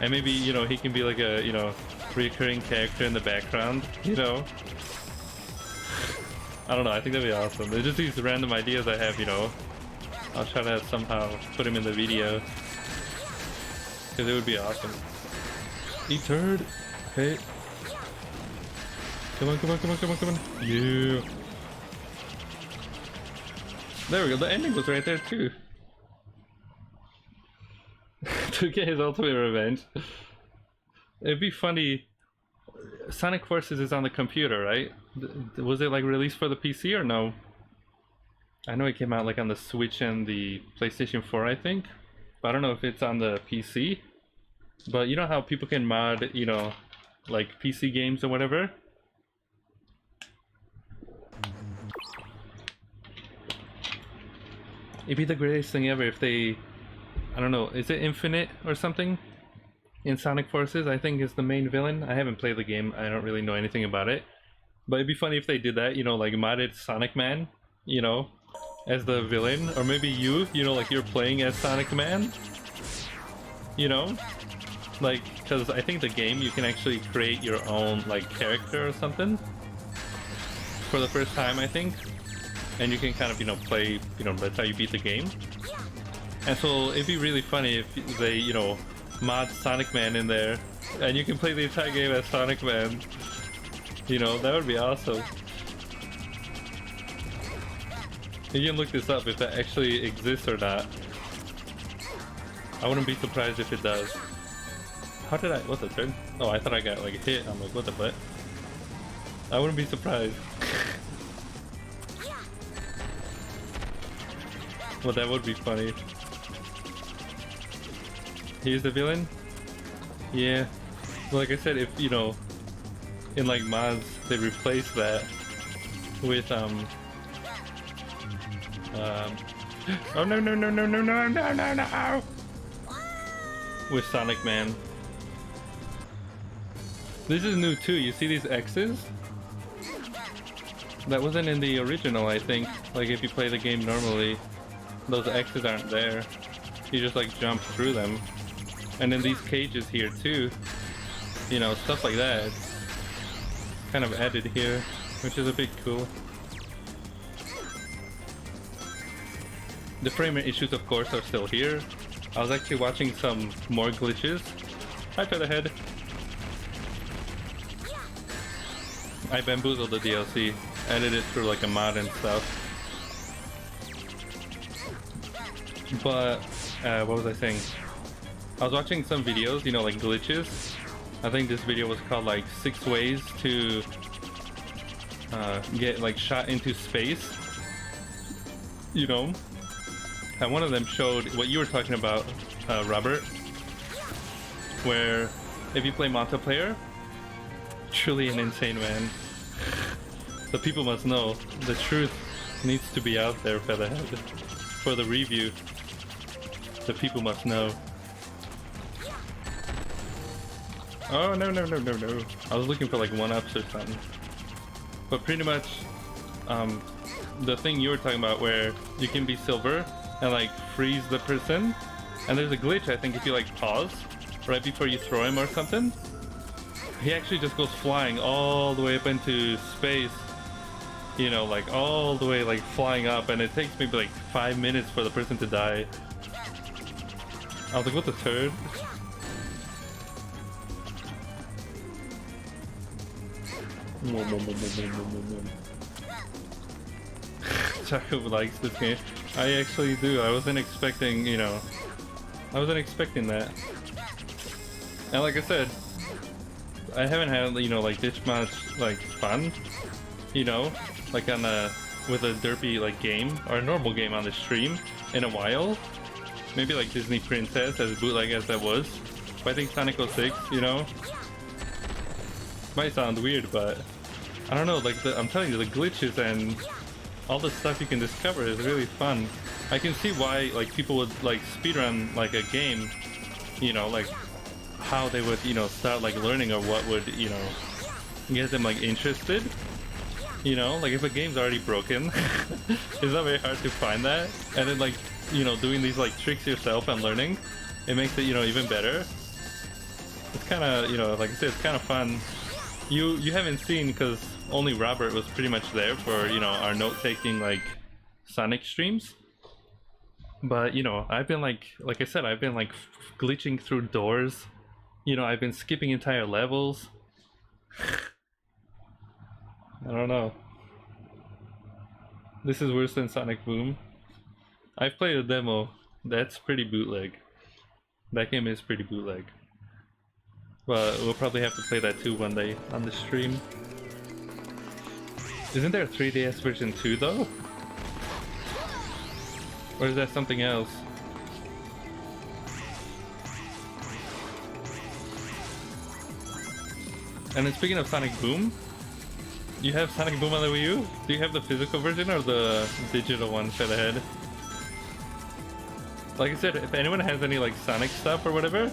And maybe, you know, he can be like a, you know, recurring character in the background, you know. I don't know, I think that'd be awesome. They're just these random ideas I have, you know. I'll try to somehow put him in the video, because it would be awesome. Eat turd! Hey! Come on, come on, come on, come on, come on! Yeah! There we go, the ending was right there too! To get his ultimate revenge. It'd be funny. Sonic Forces is on the computer, right? Was it like released for the PC or no? I know it came out like on the Switch and the PlayStation 4, I think. But I don't know if it's on the PC. But you know how people can mod, you know, like PC games or whatever? It'd be the greatest thing ever if they, I don't know, is it Infinite or something? In Sonic Forces, I think is the main villain. I haven't played the game, I don't really know anything about it. But it'd be funny if they did that, you know, like modded Sonic Man, you know, as the villain. Or maybe you know, like you're playing as Sonic Man. You know? Like, because I think the game, you can actually create your own, like, character or something. For the first time, I think. And you can kind of, you know, play, you know, that's how you beat the game. And so it'd be really funny if they, you know, mod Sonic Man in there, and you can play the entire game as Sonic Man. You know, that would be awesome. You can look this up if that actually exists or not. I wouldn't be surprised if it does. How did I, what's the turn? Oh, I thought I got like hit. I'm like, what the butt? I wouldn't be surprised. Well, that would be funny. He's the villain? Yeah. Well, like I said, if, you know, in like mods, they replace that with, oh no, no, no, no, no, no, no, no, no! With Sonic Man. This is new too, you see these X's? That wasn't in the original, I think. Like if you play the game normally, those X's aren't there. You just like jump through them. And then these cages here too, you know, stuff like that. It's kind of added here, which is a bit cool. The frame rate issues, of course, are still here. I was actually watching some more glitches. Hi, Featherhead. I bamboozled the DLC, added it through like a mod and stuff. But, what was I saying? I was watching some videos, you know, like glitches. I think this video was called like 6 ways to get like shot into space. You know? And one of them showed what you were talking about, Robert. Where if you play multiplayer, truly an insane man. The people must know. The truth needs to be out there, Featherhead. For the review, the people must know. Oh, no, no, no, no, no. I was looking for like 1-ups or something. But pretty much, the thing you were talking about where you can be silver and like freeze the person. And there's a glitch, I think, if you like pause right before you throw him or something. He actually just goes flying all the way up into space. You know, like all the way like flying up, and it takes maybe like 5 minutes for the person to die. I was like, what the turd? Chaco likes this game. I actually do. I wasn't expecting, you know, I wasn't expecting that. And like I said, I haven't had, you know, like this much like fun, you know, like on a with a derpy like game or a normal game on the stream in a while. Maybe like Disney Princess, as bootleg as that was. fighting Sonic 06, you know? Might sound weird, but I don't know, like I'm telling you, the glitches and all the stuff you can discover is really fun. I can see why like people would like speedrun like a game, you know, like how they would, you know, start like learning or what would, you know, get them like interested. You know, like if a game's already broken, it's not very hard to find that. And then like, you know, doing these like tricks yourself and learning, it makes it, you know, even better. It's kind of, you know, like I said, it's kind of fun. You haven't seen, because only Robert was pretty much there for, you know, our note-taking like Sonic streams. But, you know, I've been like I said, I've been like glitching through doors. You know, I've been skipping entire levels. I don't know. This is worse than Sonic Boom. I've played a demo. That's pretty bootleg. That game is pretty bootleg. But we'll probably have to play that too one day on the stream. Isn't there a 3DS version too though? Or is that something else? And then speaking of Sonic Boom, you have Sonic Boom on the Wii U? Do you have the physical version or the digital one for the head? Like I said, if anyone has any like Sonic stuff or whatever,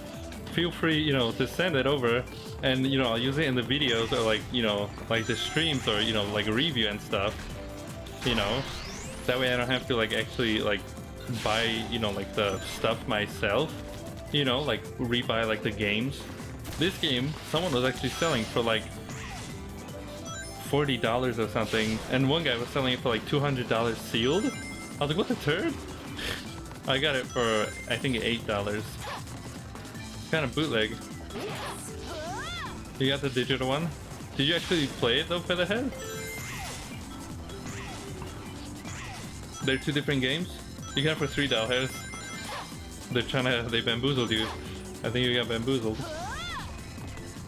feel free, you know, to send it over, and you know, I'll use it in the videos or like, you know, like the streams or, you know, like a review and stuff. You know, that way I don't have to like actually like buy, you know, like the stuff myself. You know, like rebuy like the games. This game, someone was actually selling for like $40 or something, and one guy was selling it for like $200 sealed. I was like, what the turd? I got it for, I think, $8. Kind of bootleg. You got the digital one? Did you actually play it though, Featherhead? They're two different games? You got it for $3. They're trying to, they bamboozled you. I think you got bamboozled.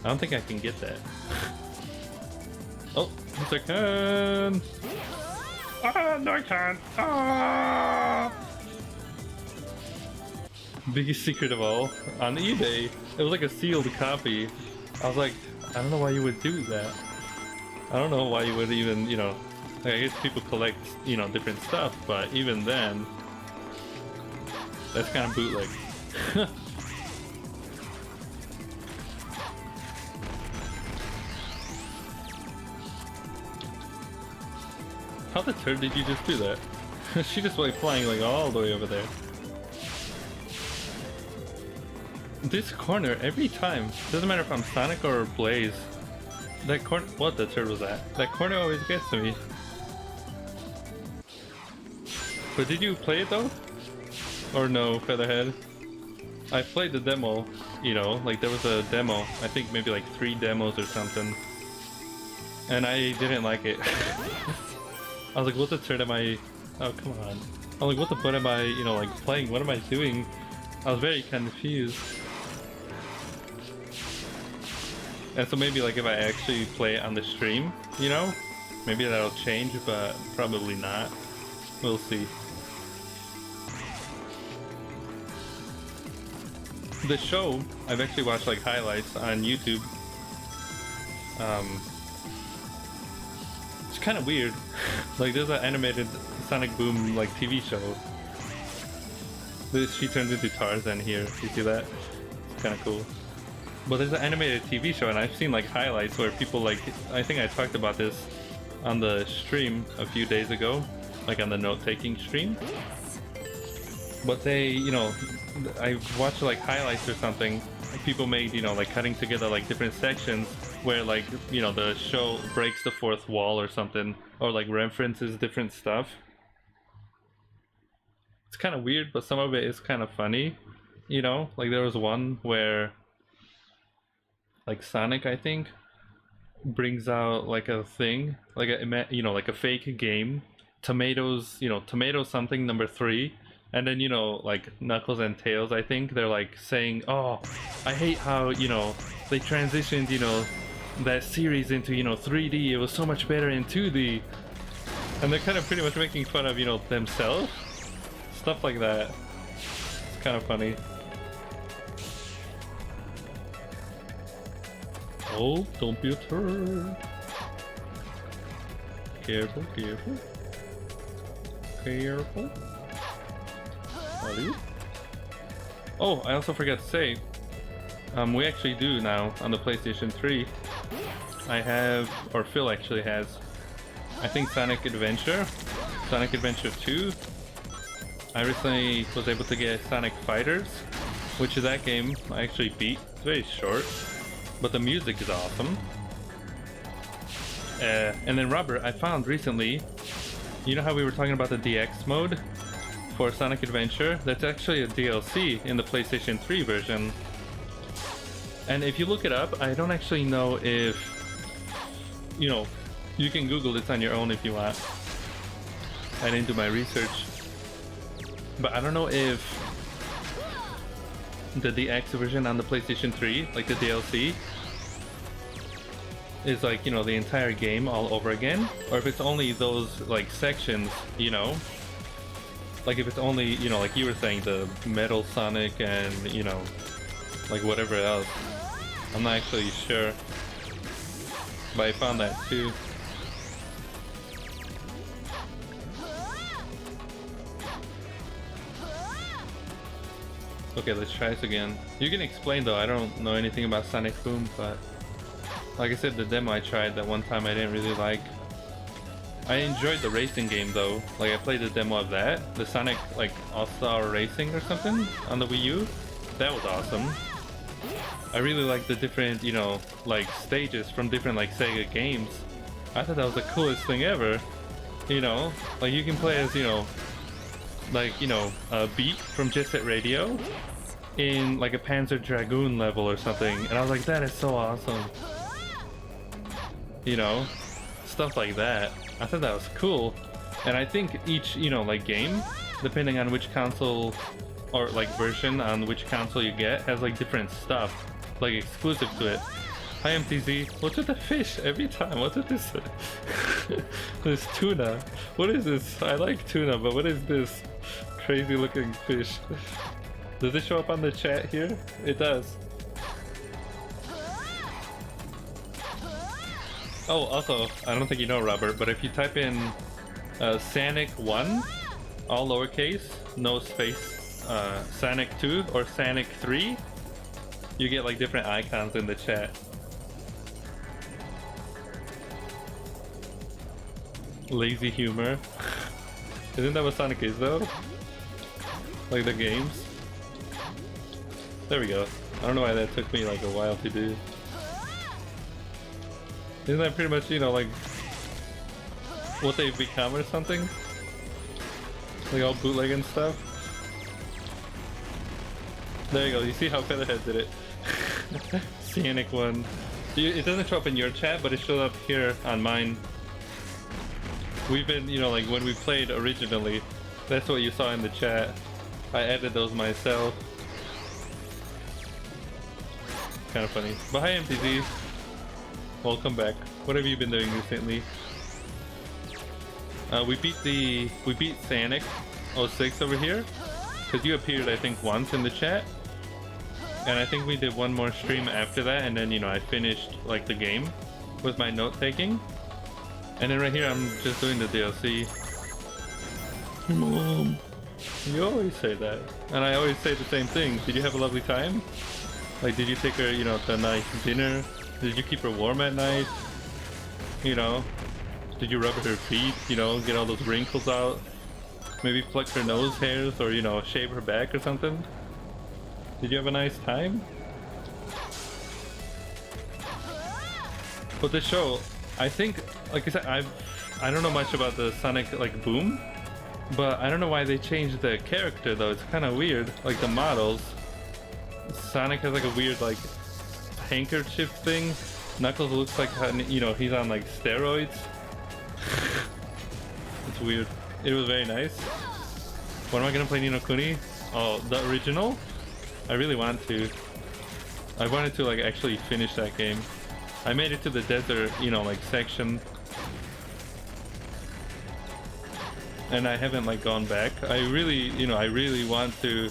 I don't think I can get that. Oh, yes I can! Ah, no I can't! Ah! Biggest secret of all, on eBay, it was like a sealed copy. I was like, I don't know why you would do that. I don't know why you would even, you know, like I guess people collect, you know, different stuff, but even then, that's kind of bootleg. How the turd did you just do that? She just like flying like all the way over there. This corner, every time, doesn't matter if I'm Sonic or Blaze, that corner, what the turd was that? That corner always gets to me. But did you play it though? Or no, Featherhead? I played the demo, you know, like there was a demo, I think maybe like 3 demos or something. And I didn't like it. I was like, what the turd am I... Oh, come on. I was like, what the butt am I, you know, like playing? What am I doing? I was very confused. And so maybe like if I actually play it on the stream, you know, maybe that'll change, but probably not. We'll see. The show, I've actually watched like highlights on YouTube. It's kind of weird. Like there's an animated Sonic Boom like TV show. She turns into Tarzan here. You see that? It's kind of cool. But there's an animated TV show, and I've seen like highlights where people like, I think I talked about this on the stream a few days ago, like on the note-taking stream. But they, you know, I watched like highlights or something. People made, you know, like cutting together like different sections where like, you know, the show breaks the fourth wall or something, or like references different stuff. It's kind of weird, but some of it is kind of funny, you know? Like there was one where like Sonic, I think, brings out like a thing, like a, you know, like a fake game, tomatoes, you know, tomato something number 3, and then, you know, like Knuckles and Tails, I think they're like saying, oh, I hate how, you know, they transitioned, you know, that series into, you know, 3D, it was so much better in 2D, and they're kind of pretty much making fun of, you know, themselves, stuff like that. It's kind of funny. Oh, don't be a turd. Careful, careful. Careful. Are. Oh, I also forgot to say, we actually do now on the PlayStation 3. I have, or Phil actually has, I think Sonic Adventure 2. I recently was able to get Sonic Fighters, which is that game I actually beat. It's very short, but the music is awesome. And then Robert, I found recently, you know how we were talking about the DX mode for Sonic Adventure? That's actually a DLC in the PlayStation 3 version. And if you look it up, I don't actually know if, you know, you can Google this on your own if you want. I didn't do my research. But I don't know if the DX version on the PlayStation 3, like the DLC, is like, you know, the entire game all over again, or if it's only those like sections, you know, like if it's only, you know, like you were saying, the Metal Sonic and, you know, like whatever else. I'm not actually sure, but I found that too. Okay, let's try this again. You can explain though, I don't know anything about Sonic Boom, but like I said, the demo I tried that one time I didn't really like. I enjoyed the racing game though. Like I played the demo of that, the Sonic like All-Star Racing or something on the Wii U. That was awesome. I really like the different, you know, like stages from different like Sega games. I thought that was the coolest thing ever. You know, like you can play as, you know, like, you know, Beat from Jet Set Radio in like a Panzer Dragoon level or something, and I was like, that is so awesome. You know, stuff like that. I thought that was cool. And I think each, you know, like game, depending on which console or like version on which console you get, has like different stuff like exclusive to it. Hi MTZ, what's with the fish every time? What's with this? This tuna. What is this? I like tuna, but what is this crazy looking fish? Does it show up on the chat here? It does. Oh, also, I don't think you know, Robert, but if you type in Sonic 1, all lowercase, no space, Sonic 2 or Sonic 3, you get like different icons in the chat. Lazy humor. Isn't that what Sonic is though? Like the games? There we go. I don't know why that took me like a while to do. Isn't that pretty much, you know, like what they've become or something? Like all bootleg and stuff? There you go, you see how Featherhead did it. Sonic 1. It doesn't show up in your chat, but it showed up here on mine. We've been, you know, like when we played originally, that's what you saw in the chat. I added those myself. Kind of funny. But hi MTZ. Welcome back. What have you been doing recently? We beat Sonic 06 over here, because you appeared I think once in the chat, and I think we did one more stream after that, and then, you know, I finished like the game with my note taking, and then right here I'm just doing the DLC. Mom, you always say that, and I always say the same thing. Did you have a lovely time? Like, did you take her, you know, to a nice dinner? Did you keep her warm at night? You know, did you rub her feet, you know, get all those wrinkles out? Maybe pluck her nose hairs, or, you know, shave her back or something? Did you have a nice time? But the show, I think, like I said, I don't know much about the Sonic like Boom, but I don't know why they changed the character though. It's kind of weird, like the models. Sonic has like a weird like handkerchief thing. Knuckles looks like, you know, he's on like steroids. It's weird. It was very nice. When am I gonna play Ni no Kuni? Oh, the original? I really want to. I wanted to like actually finish that game. I made it to the desert, you know, like section, and I haven't like gone back. I really, you know, I really want to,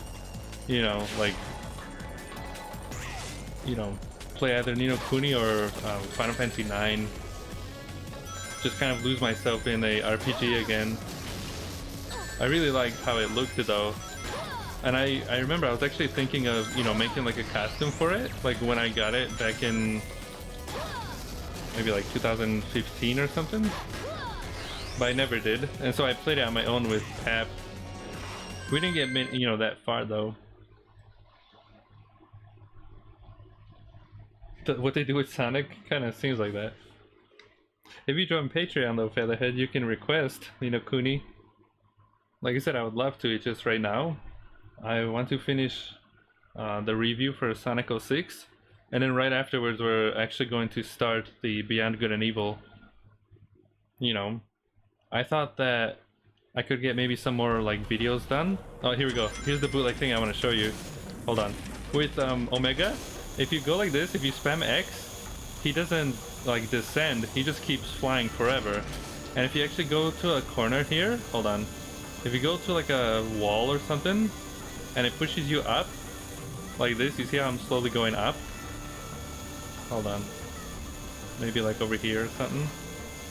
you know, like, you know, play either Ni no Kuni or Final Fantasy 9. Just kind of lose myself in a RPG again. I really liked how it looked though. And I remember I was actually thinking of, you know, making like a costume for it, like when I got it back in maybe like 2015 or something. But I never did, and so I played it on my own with Pap. We didn't get, you know, that far though. What they do with Sonic kind of seems like that. If you join Patreon though, Featherhead, you can request Ni no Kuni. Like I said, I would love to. It's just right now I want to finish the review for Sonic 06, and then right afterwards we're actually going to start the Beyond Good and Evil. You know, I thought that I could get maybe some more like videos done. Oh, here we go. Here's the bootleg thing I want to show you. Hold on. With Omega, if you go like this, if you spam X, he doesn't like descend, he just keeps flying forever. And if you actually go to a corner here, hold on. If you go to like a wall or something, and it pushes you up, like this, you see how I'm slowly going up? Hold on. Maybe like over here or something.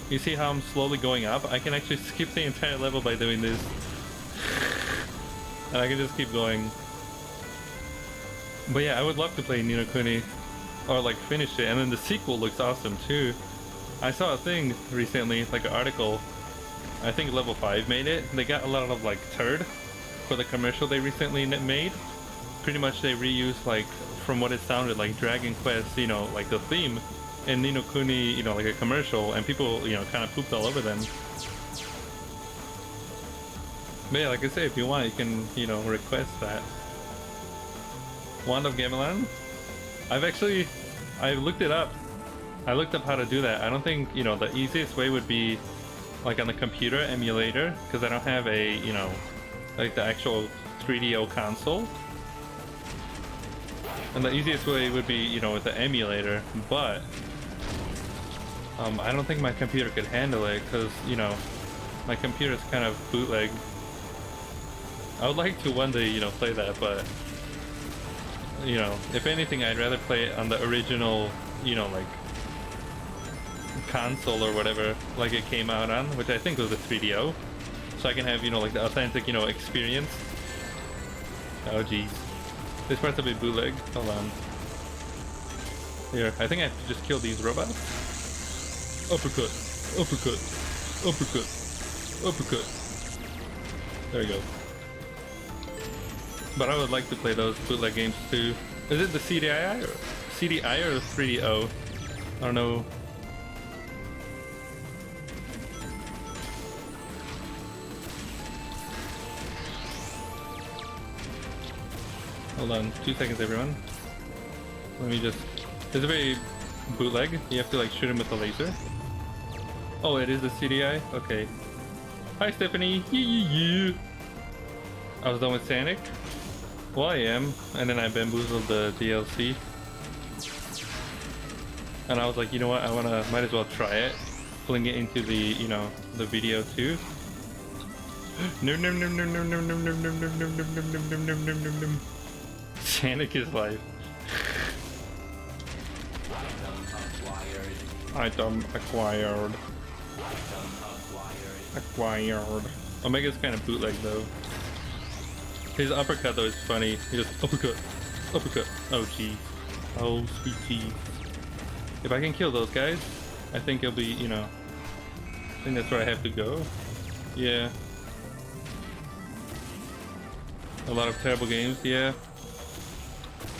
You see how I'm slowly going up? I can actually skip the entire level by doing this. And I can just keep going. But yeah, I would love to play Ni no Kuni. Or like finish it, and then the sequel looks awesome too. I saw a thing recently, like an article. I think Level 5 made it. They got a lot of like turd for the commercial they recently made. Pretty much they reused, like, from what it sounded like, Dragon Quest, you know, like the theme in Ni no Kuni, you know, like a commercial, and people, you know, kind of pooped all over them. But yeah, like I say, if you want, you can, you know, request that. Wand of Gamelan? I looked it up. I looked up how to do that. I don't think, you know, the easiest way would be like on the computer emulator, because I don't have a, you know, like the actual 3DO console. And the easiest way would be, you know, with the emulator, but I don't think my computer could handle it, because, you know, my computer's kind of bootleg. I would like to one day, you know, play that, but, you know, if anything, I'd rather play it on the original, you know, like, console or whatever, like it came out on, which I think was a 3DO, so I can have, you know, like the authentic, you know, experience. Oh geez, this part's a bit bootleg. Hold on. Here, I think I have to just kill these robots. Uppercut, uppercut, uppercut, uppercut. There we go. But I would like to play those bootleg games too. Is it the CDI or 3DO? I don't know. Hold on, 2 seconds everyone. Let me just... It's a very bootleg. You have to like shoot him with a laser. Oh, it is the CDI? Okay. Hi Stephanie! Yeah. I was done with Sonic. Well, I am. And then I bamboozled the DLC. And I was like, you know what, might as well try it. Fling it into the, you know, the video too. Sonic is life. Item acquired. Acquired. Omega's kind of bootleg though. His uppercut though is funny. He just uppercut, uppercut. Oh gee, oh sweet gee. If I can kill those guys, I think it'll be, you know, I think that's where I have to go. Yeah. A lot of terrible games, yeah.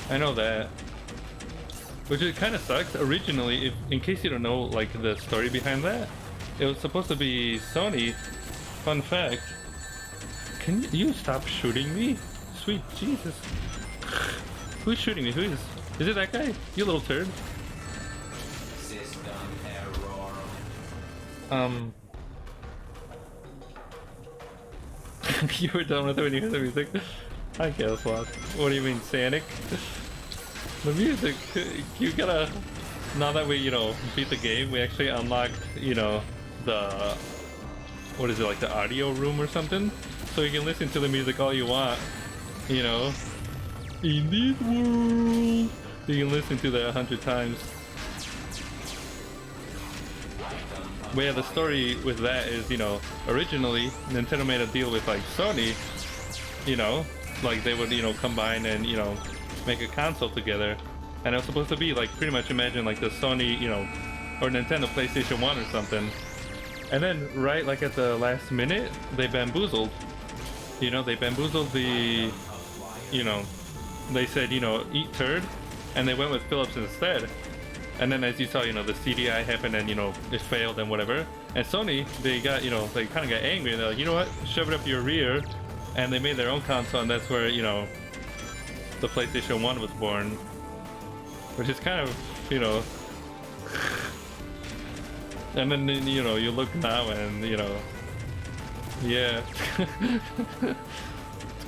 I know that. Which it kind of sucks. Originally, if, in case you don't know, like, the story behind that, it was supposed to be Sony. Fun fact. Can you stop shooting me? Sweet Jesus. Who's shooting me? Who is? Is it that guy? You little turd. System error. You were done with it when you heard the music? I guess what? What do you mean, Sonic? The music, you gotta... Now that we, you know, beat the game, we actually unlocked, you know, the... What is it, like the audio room or something? So you can listen to the music all you want, you know? In this world, You can listen to that 100 times. But yeah, the story with that is, you know, originally Nintendo made a deal with like Sony, you know, like they would, you know, combine and, you know, make a console together. And it was supposed to be like pretty much imagine like the Sony, you know, or Nintendo PlayStation 1 or something. And then right like at the last minute, they bamboozled. You know, they bamboozled the, you know, they said, you know, eat turd, and they went with Philips instead. And then as you saw, you know, the CDI happened and, you know, it failed and whatever. And Sony, they got, you know, they kind of got angry and they're like, you know what, shove it up your rear. And they made their own console, and that's where, you know, the PlayStation 1 was born. Which is kind of, you know... and then, you know, you look now and, you know... Yeah. It's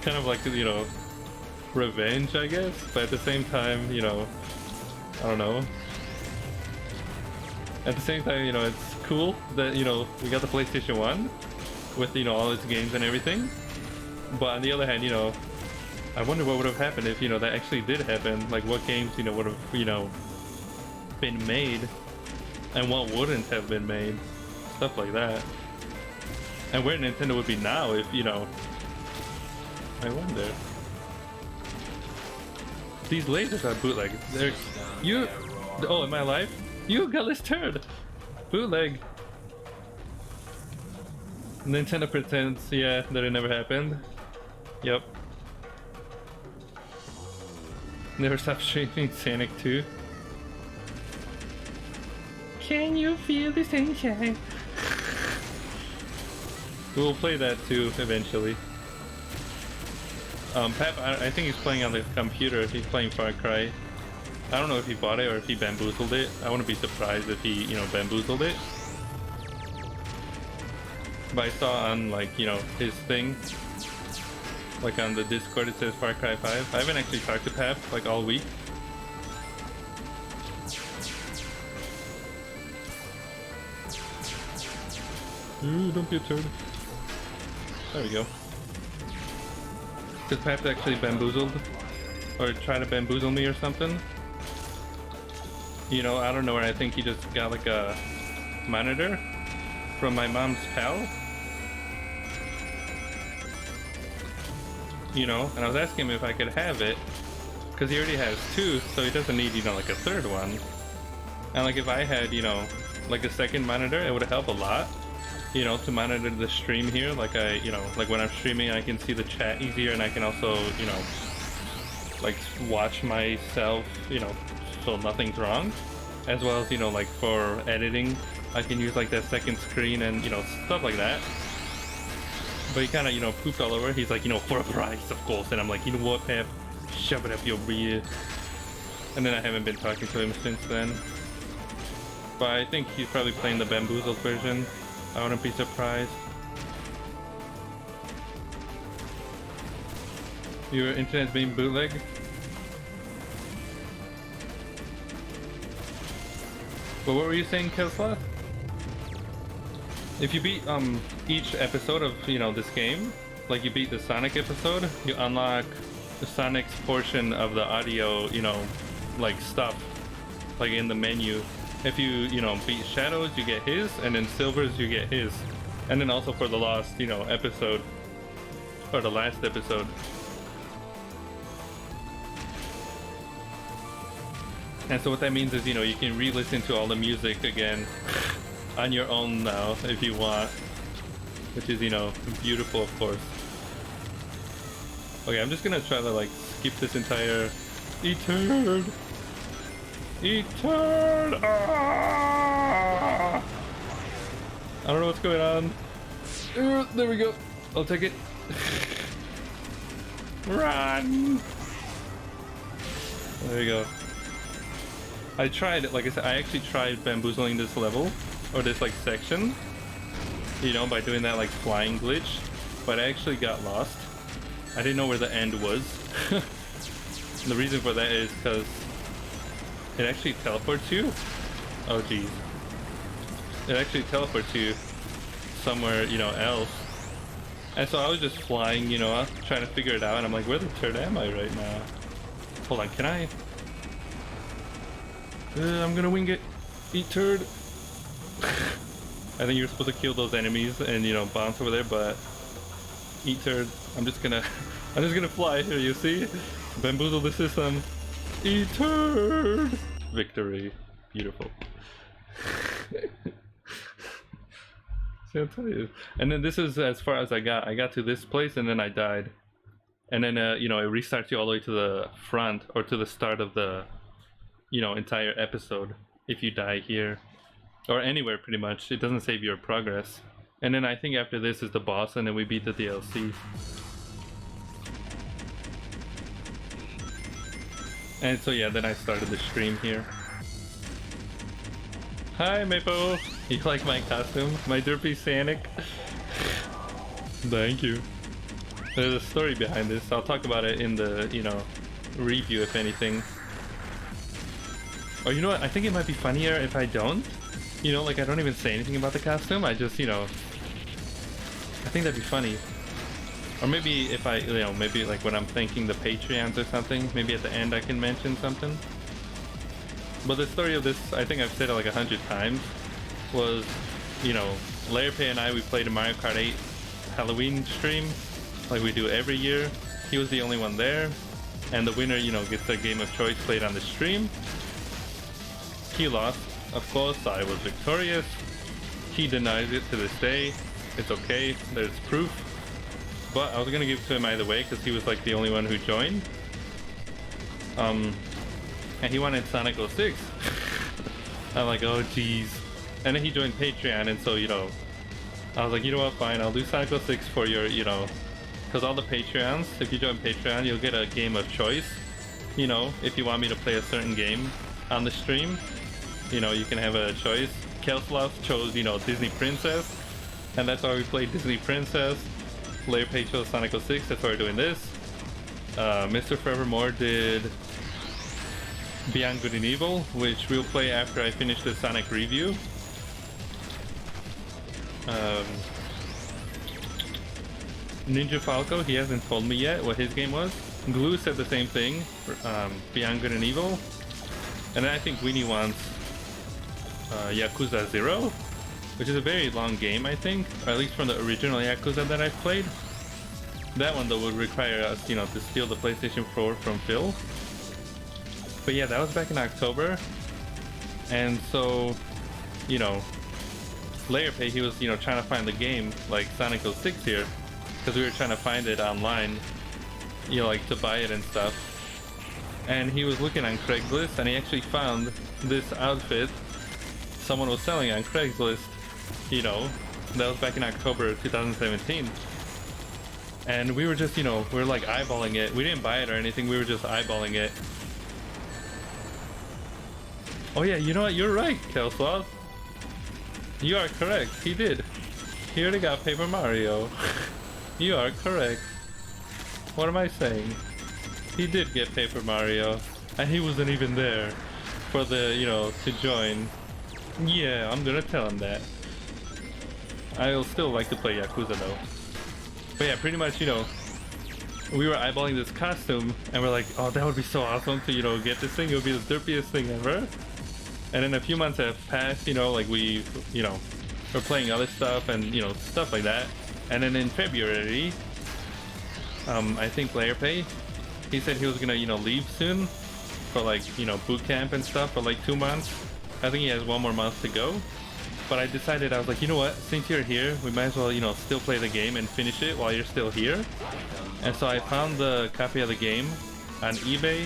kind of like, you know, revenge, I guess. But at the same time, you know, I don't know. At the same time, you know, it's cool that, you know, we got the PlayStation 1 with, you know, all its games and everything. But on the other hand, you know, I wonder what would have happened if, you know, that actually did happen. Like, what games, you know, would have, you know, been made, and what wouldn't have been made. Stuff like that. And where Nintendo would be now if, you know, I wonder. These lasers are bootleg. They're, you, oh, in my life, you got this turd. Bootleg. Nintendo pretends, yeah, that it never happened. Yep. Never stop streaming Sonic 2. Can you feel the sunshine? We'll play that too eventually. Pep, I think he's playing on the computer. He's playing Far Cry. I don't know if he bought it or if he bamboozled it. I wouldn't be surprised if he, you know, bamboozled it. But I saw on, like, you know, his thing, like on the Discord, it says Far Cry 5. I haven't actually talked to Pep, like, all week. Ooh, don't be a turd. There we go. Because Pep actually bamboozled, or tried to bamboozle me or something. You know, I don't know, I think he just got like a monitor from my mom's pal. You know, and I was asking him if I could have it, because he already has two, so he doesn't need, you know, like a third one. And like if I had, you know, like a second monitor, it would help a lot. You know, to monitor the stream here, like you know, like when I'm streaming, I can see the chat easier, and I can also, you know, like watch myself, you know, so nothing's wrong. As well as, you know, like for editing, I can use like that second screen and, you know, stuff like that. But he kind of, you know, pooped all over. He's like, you know, for a price, of course. And I'm like, you know what, Pep? Shove it up your rear. And then I haven't been talking to him since then. But I think he's probably playing the bamboozled version. I wouldn't be surprised. Your internet's being bootleg? But what were you saying, Kesla? If you beat each episode of, you know, this game, like you beat the Sonic episode, you unlock the Sonic's portion of the audio, you know, like stuff, like in the menu. If you, you know, beat Shadows, you get his, and then Silvers, you get his. And then also for the lost, you know, episode, or the last episode. And so what that means is, you know, you can re-listen to all the music again on your own now, if you want. Which is, you know, beautiful, of course. Okay, I'm just gonna try to, like, skip this entire... Eturd! Eturd! Ah! I don't know what's going on. There we go. I'll take it. Run! There you go. I tried, like I said, I actually tried bamboozling this level, or this like section, you know, by doing that like flying glitch, but I actually got lost. I didn't know where the end was. The reason for that is because it actually teleports you. Oh geez. It actually teleports you somewhere, you know, else. And so I was just flying, you know, trying to figure it out, and I'm like, where the turd am I right now? Hold on, can I? I'm gonna wing it. Eat turd. I think you're supposed to kill those enemies and, you know, bounce over there, but eat turd. I'm just gonna fly here, you see? Bamboozle the system. Eat turd! Victory. Beautiful. See, I'll tell you. And then this is as far as I got. I got to this place and then I died. And then, you know, it restarts you all the way to the front or to the start of the, you know, entire episode if you die here. Or anywhere, pretty much. It doesn't save your progress. And then I think after this is the boss, and then we beat the DLC. And so yeah, then I started the stream here. Hi, Maple! You like my costume? My derpy Sonic? Thank you. There's a story behind this. I'll talk about it in the, you know, review, if anything. Or you know what? I think it might be funnier if I don't. You know, like I don't even say anything about the costume. I just, you know, I think that'd be funny. Or maybe if I, you know, maybe like when I'm thanking the Patreons or something, maybe at the end I can mention something. But the story of this, I think I've said it like 100 times, was, you know, Layerpay and I, we played a Mario Kart 8 Halloween stream, like we do every year. He was the only one there, and the winner, you know, gets their game of choice played on the stream. He lost. Of course, I was victorious. He denies it to this day. It's okay, there's proof. But I was gonna give it to him either way because he was like the only one who joined. And he wanted Sonic 06. I'm like, oh geez. And then he joined Patreon, and so, you know, I was like, you know what, fine, I'll do Sonic 06 for your, you know, because all the Patreons, if you join Patreon, you'll get a game of choice. You know, if you want me to play a certain game on the stream, you know, you can have a choice. Kelslov chose, you know, Disney Princess, and that's why we played Disney Princess. Layerpay chose Sonic 06, that's why we're doing this. Mr. Forevermore did Beyond Good and Evil, which we'll play after I finish the Sonic review. Ninja Falco, he hasn't told me yet what his game was. Glue said the same thing, Beyond Good and Evil. And then I think Weenie wants Yakuza 0, which is a very long game, I think, or at least from the original Yakuza that I've played. That one though would require us, you know, to steal the PlayStation 4 from Phil. But yeah, that was back in October, and so, you know, Layerpay, he was, you know, trying to find the game, like Sonic 06 here, because we were trying to find it online, you know, like to buy it and stuff. And he was looking on Craigslist, and he actually found this outfit someone was selling on Craigslist, you know, that was back in October 2017. And we were just, you know, we were like eyeballing it. We didn't buy it or anything, we were just eyeballing it. Oh yeah, you know what, you're right, Kelslav. You are correct, he did. He already got Paper Mario. You are correct. What am I saying? He did get Paper Mario, and he wasn't even there for the, you know, to join. Yeah, I'm gonna tell him that. I'll still like to play Yakuza though. But yeah, pretty much, you know, we were eyeballing this costume, and we're like, oh, that would be so awesome to, you know, get this thing. It would be the derpiest thing ever. And then a few months have passed, you know, like we, you know, we're playing other stuff and, you know, stuff like that. And then in February, I think Layerpay, he said he was gonna, you know, leave soon for like, you know, boot camp and stuff for like 2 months. I think he has 1 more month to go. But I decided, I was like, you know what, since you're here, we might as well, you know, still play the game and finish it while you're still here. And so I found the copy of the game on eBay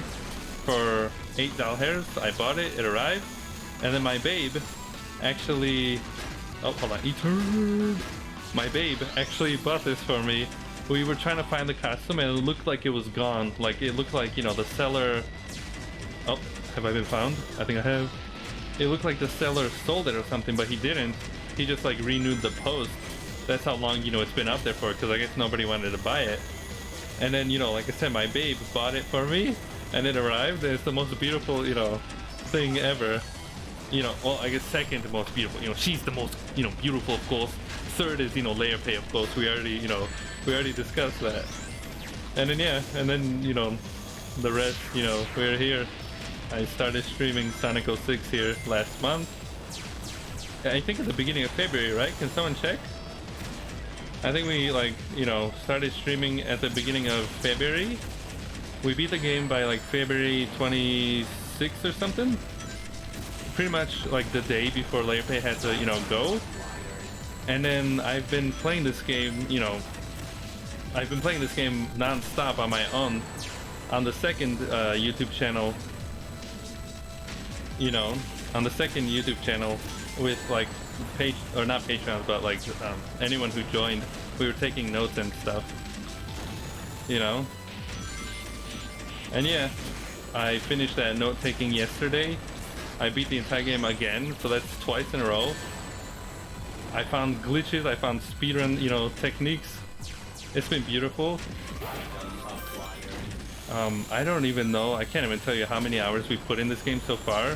for $8. I bought it, it arrived. And then my babe actually, oh, hold on, my babe actually bought this for me. We were trying to find the costume, and it looked like it was gone. Like, it looked like, you know, the seller, oh, have I been found? I think I have. It looked like the seller sold it or something, but he didn't. He just like renewed the post. That's how long, you know, it's been up there for, because I guess nobody wanted to buy it. And then, you know, like I said, my babe bought it for me, and it arrived, and it's the most beautiful, you know, thing ever. You know, well, I guess second most beautiful. You know, she's the most, you know, beautiful, of course. Third is, you know, Layerpay, of course. We already, you know, we already discussed that. And then, yeah, and then, you know, the rest, you know, we're here. I started streaming Sonic 06 here last month. I think at the beginning of February, right? Can someone check? I think we started streaming at the beginning of February. We beat the game by like February 26th or something. Pretty much like the day before Layer Pay had to, go. And then I've been playing this game, I've been playing this game non-stop on my own on the second YouTube channel, on the second YouTube channel with like not patrons, but like anyone who joined. We were taking notes and stuff, and yeah, I finished that note taking yesterday. I beat the entire game again, so that's twice in a row. I found glitches, I found speedrun, techniques. It's been beautiful. I don't even know, I can't even tell you how many hours we put in this game so far.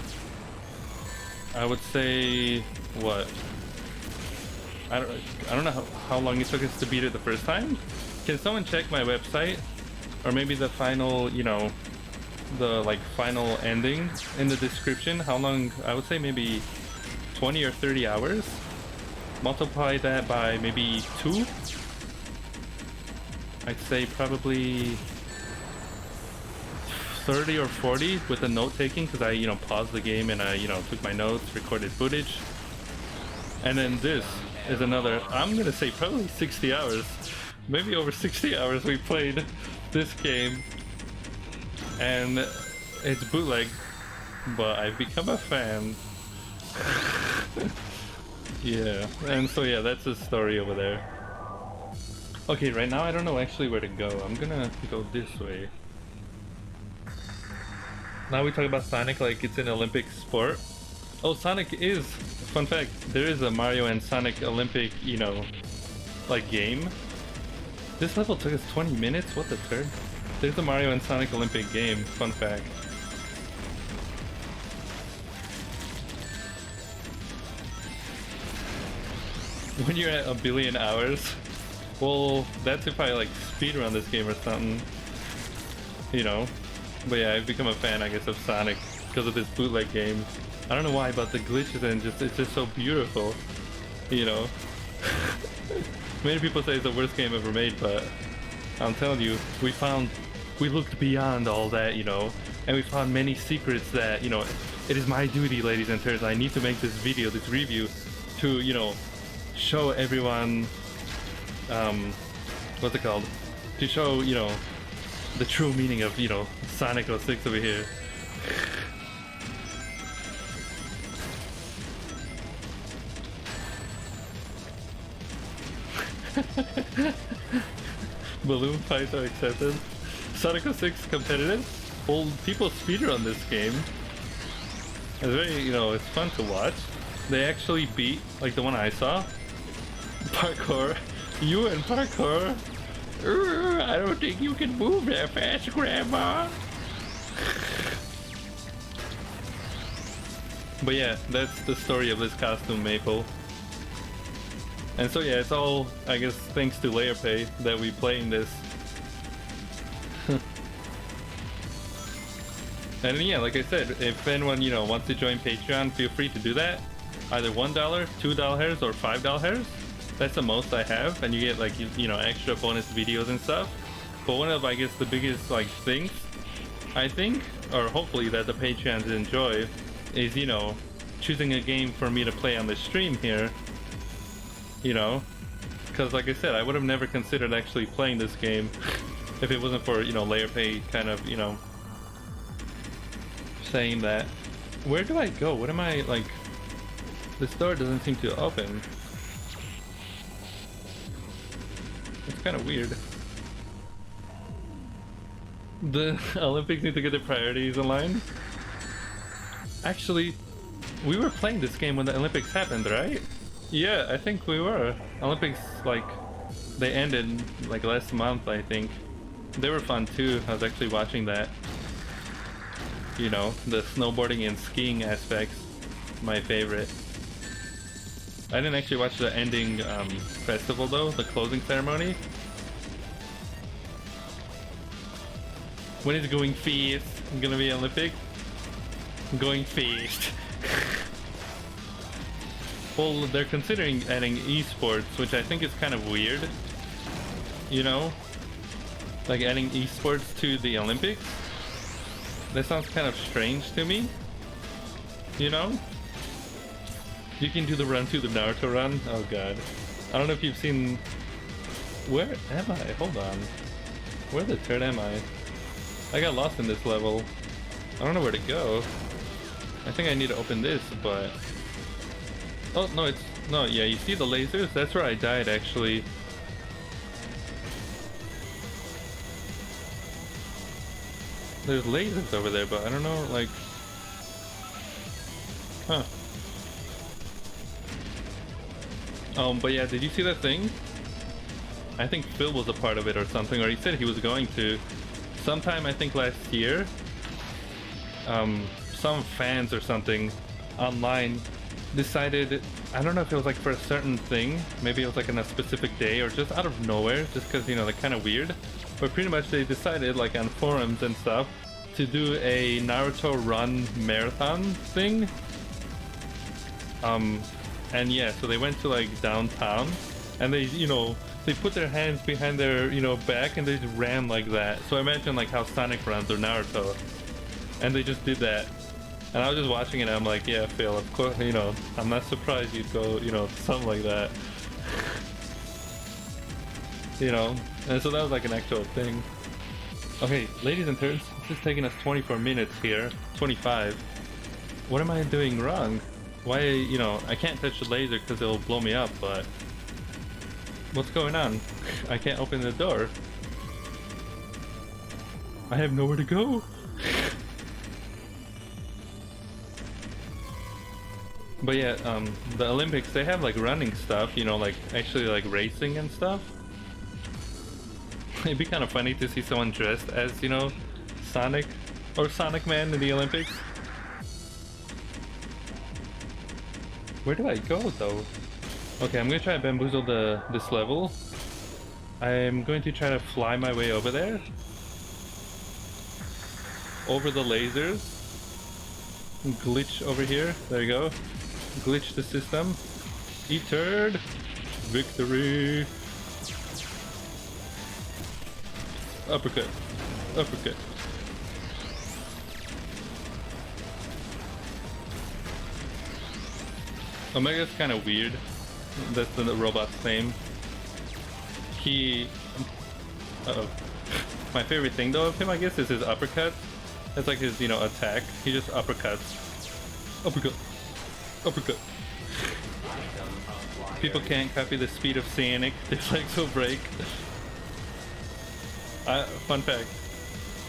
I would say, what? I don't know how long it took us to beat it the first time. Can someone check my website? Or maybe the final, the final ending in the description? How long? I would say maybe 20 or 30 hours. Multiply that by maybe 2. I'd say probably 30 or 40 with the note taking, because I paused the game and I took my notes, recorded footage. And then this is another, I'm gonna say probably 60 hours, maybe over 60 hours we played this game. And it's bootleg, but I've become a fan. Yeah, and so yeah, that's the story over there. Okay, right now I don't know actually where to go. I'm gonna go this way. Now we talk about Sonic like it's an Olympic sport. Oh, Sonic is, fun fact, there is a Mario and Sonic Olympic, like game. This level took us 20 minutes? What the turd? There's a Mario and Sonic Olympic game, fun fact. When you're at 1 billion hours, well, that's if I like speedrun this game or something, But yeah, I've become a fan, I guess, of Sonic because of this bootleg game. I don't know why, but the glitches and it's just so beautiful, Many people say it's the worst game ever made, but I'm telling you, we looked beyond all that, and we found many secrets that, it is my duty, ladies and gentlemen, I need to make this video, this review, to, show everyone, what's it called? To show, the true meaning of, Sonic 06 over here. Balloon fights are accepted. Sonic 06 competitive? Well, people speedrun this game. It's very, it's fun to watch. They actually beat, like the one I saw. Parkour. You and parkour. I don't think you can move that fast, Grandma. But yeah, that's the story of this costume, Maple. And so yeah, it's all, I guess, thanks to Layer Pay that we playing this. And yeah, like I said, if anyone, wants to join Patreon, feel free to do that. Either $1, $2, or $5. That's the most I have, and you get like, extra bonus videos and stuff. But one of, I guess, the biggest like things, I think, or hopefully that the Patreons enjoy, is, choosing a game for me to play on the stream here. Because like I said, I would have never considered actually playing this game if it wasn't for, Layer Pay kind of, saying that. Where do I go? What am I, like, this door doesn't seem to open. It's kind of weird. The Olympics need to get their priorities aligned. Actually, we were playing this game when the Olympics happened, right? Yeah, I think we were. Olympics, like, they ended like last month, I think. They were fun too. I was actually watching that. The snowboarding and skiing aspects, my favorite. I didn't actually watch the ending festival though, the closing ceremony. When is going fast? Gonna be Olympic? Going fast. Well, they're considering adding esports, which I think is kind of weird. You know? Like adding esports to the Olympics? That sounds kind of strange to me. You know? You can do the run to the Naruto run. Oh god. I don't know if you've seen... Where am I? Hold on. Where the turd am I? I got lost in this level. I don't know where to go. I think I need to open this, but... Oh, no, it's... No, yeah, you see the lasers? That's where I died, actually. There's lasers over there, but I don't know, like... Huh. But yeah, did you see that thing? I think Phil was a part of it or something, or he said he was going to. Sometime, I think last year, some fans or something online decided, I don't know if it was like for a certain thing, maybe it was like on a specific day or just out of nowhere, just because, you know, like kind of weird. But pretty much they decided, like on forums and stuff, to do a Naruto run marathon thing. And yeah, so they went to like downtown and they, you know, they put their hands behind their, you know, back and they just ran like that. So imagine like how Sonic runs or Naruto. And they just did that. And I was just watching it and I'm like, yeah, Phil, of course, you know, I'm not surprised you'd go, you know, something like that. You know, and so that was like an actual thing. Okay, ladies and turns, this is taking us 24 minutes here, 25. What am I doing wrong? Why, you know, I can't touch the laser because it'll blow me up, but... What's going on? I can't open the door. I have nowhere to go. But yeah, the Olympics, they have like running stuff, you know, like actually like racing and stuff. It'd be kind of funny to see someone dressed as, you know, Sonic or Sonic Man in the Olympics. Where do I go though? Okay, I'm gonna try to bamboozle this level. I'm going to try to fly my way over there. Over the lasers. Glitch over here. There you go. Glitch the system. E-turd. Victory. Uppercut. Uppercut. Omega's kind of weird. That's the robot's name. He... Uh-oh. My favorite thing though of him, I guess, is his uppercut. That's like his, you know, attack. He just uppercuts. Uppercut. Uppercut. People can't copy the speed of Sonic. Their legs will break. Fun fact.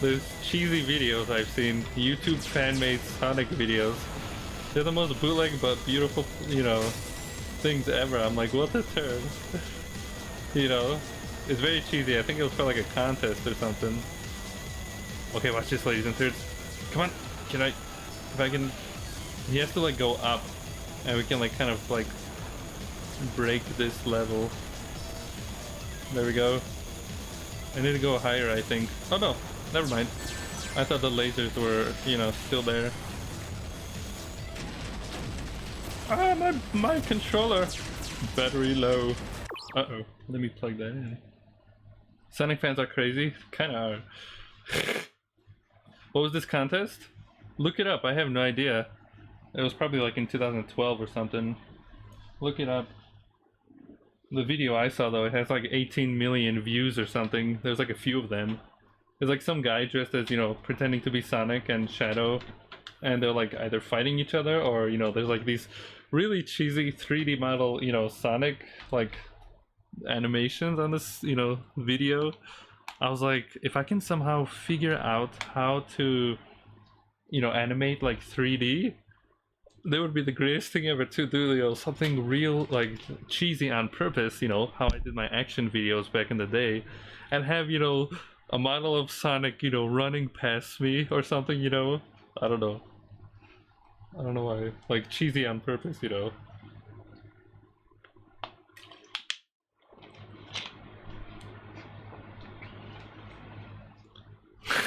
There's cheesy videos I've seen. YouTube fan-made Sonic videos. They're the most bootleg but beautiful, you know, things ever. I'm like, what a turn. You know? It's very cheesy. I think it was for like a contest or something. Okay, watch this, ladies and turds. Come on. Can I... If I can... He has to like go up. And we can like kind of like... break this level. There we go. I need to go higher, I think. Oh no. Never mind. I thought the lasers were, you know, still there. Ah, my controller! Battery low. Uh-oh. Let me plug that in. Sonic fans are crazy? Kinda are. What was this contest? Look it up, I have no idea. It was probably like in 2012 or something. Look it up. The video I saw though, it has like 18 million views or something. There's like a few of them. There's like some guy dressed as, you know, pretending to be Sonic and Shadow. And they're like either fighting each other or, you know, there's like these really cheesy 3D model, you know, Sonic like animations on this, you know, video. I was like, if I can somehow figure out how to, you know, animate like 3D, that would be the greatest thing ever to do, you know, something real like cheesy on purpose, you know, how I did my action videos back in the day, and have, you know, a model of Sonic, you know, running past me or something, you know. I don't know why. Like, cheesy on purpose, you know.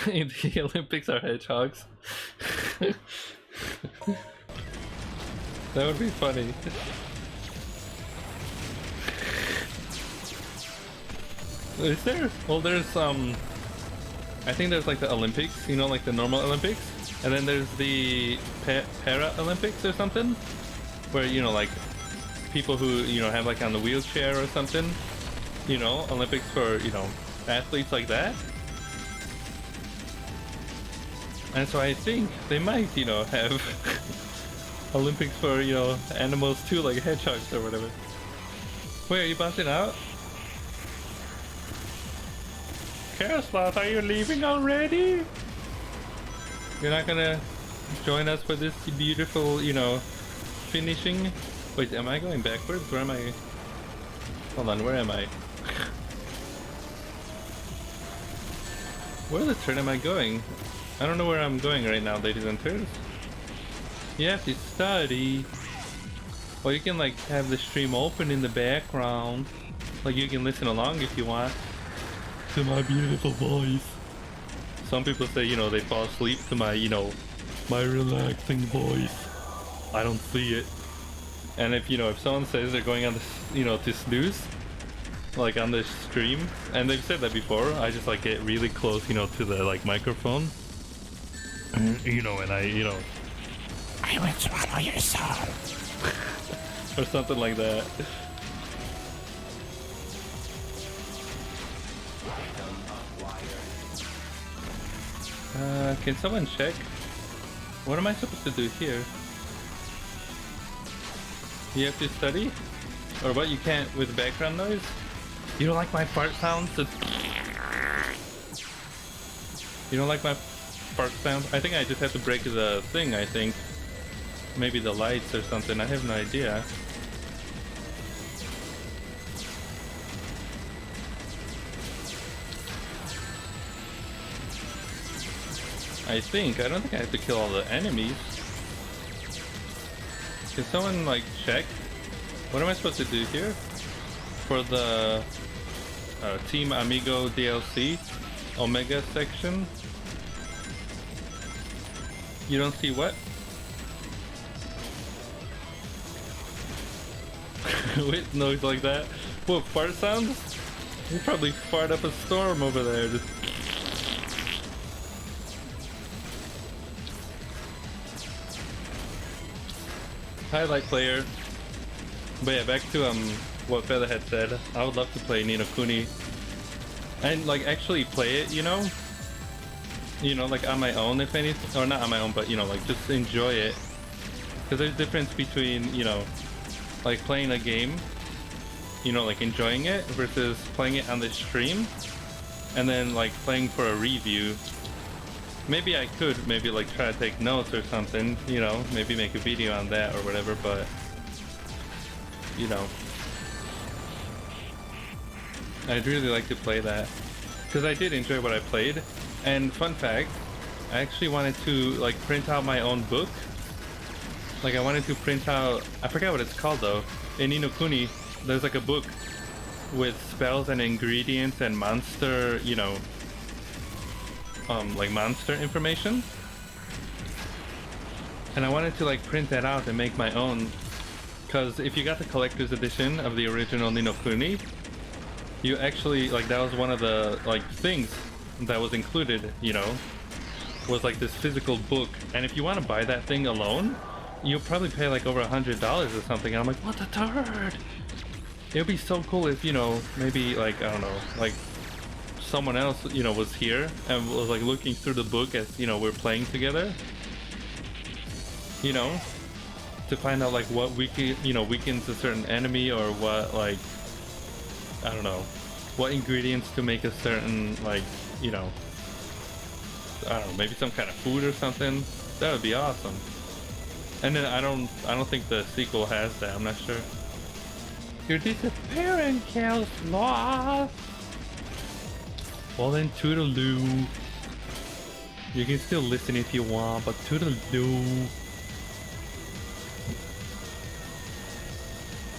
The Olympics are hedgehogs. That would be funny. Is there? Well, there's I think there's like the Olympics, you know, like the normal Olympics, and then there's the Para Olympics or something, where, you know, like people who, you know, have like on the wheelchair or something, you know, Olympics for, you know, athletes like that. And so I think they might, you know, have Olympics for, you know, animals too, like hedgehogs or whatever. Wait, are you bouncing out? Sloth, are you leaving already? You're not gonna join us for this beautiful, you know, finishing? Wait, am I going backwards? Where am I? Hold on, where am I? Where the turn am I going? I don't know where I'm going right now, ladies and gentlemen. You have to study. Or you can like have the stream open in the background. Like you can listen along if you want. To my beautiful voice. Some people say, you know, they fall asleep to my, you know, my relaxing voice. I don't see it. And if, you know, if someone says they're going on this, you know, to snooze, like on the stream, and they've said that before, I just like get really close, you know, to the like microphone. And, you know, and I, you know, I will swallow your soul. Or something like that. Can someone check? What am I supposed to do here? You have to study? Or what? You can't with background noise? You don't like my fart sounds? You don't like my fart sound? I think I just have to break the thing, I think. Maybe the lights or something, I have no idea. I don't think I have to kill all the enemies. Can someone like check? What am I supposed to do here? For the Team Amigo DLC Omega section? You don't see what? With noise like that? What, fart sounds? You probably fart up a storm over there. Just... Highlight player. But yeah, back to what Featherhead said. I would love to play Ni no Kuni and like actually play it, you know, like on my own, if anything, or not on my own, but you know, like just enjoy it. Because there's a difference between, you know, like playing a game, you know, like enjoying it, versus playing it on the stream and then like playing for a review. Maybe I could maybe like try to take notes or something, you know, maybe make a video on that or whatever, but you know, I'd really like to play that because I did enjoy what I played. And fun fact, I actually wanted to like print out my own book. Like I wanted to print out, I forgot what it's called though. In Ni no Kuni, there's like a book with spells and ingredients and monster, you know, like monster information. And I wanted to like print that out and make my own. Because if you got the collector's edition of the original Ni no Kuni, you actually, like that was one of the like things that was included, you know, was like this physical book. And if you want to buy that thing alone, you'll probably pay like over $100 or something. And I'm like, what the turd? It would be so cool if, you know, maybe like, I don't know, like someone else, you know, was here and was like looking through the book as, you know, we're playing together, you know, to find out like what weakens a certain enemy, or what, like, I don't know, what ingredients to make a certain, like, you know, I don't know, maybe some kind of food or something. That would be awesome. And then I don't think the sequel has that. I'm not sure. You're disappearing, Sloth. Well then, toodaloo. You can still listen if you want, but toodaloo.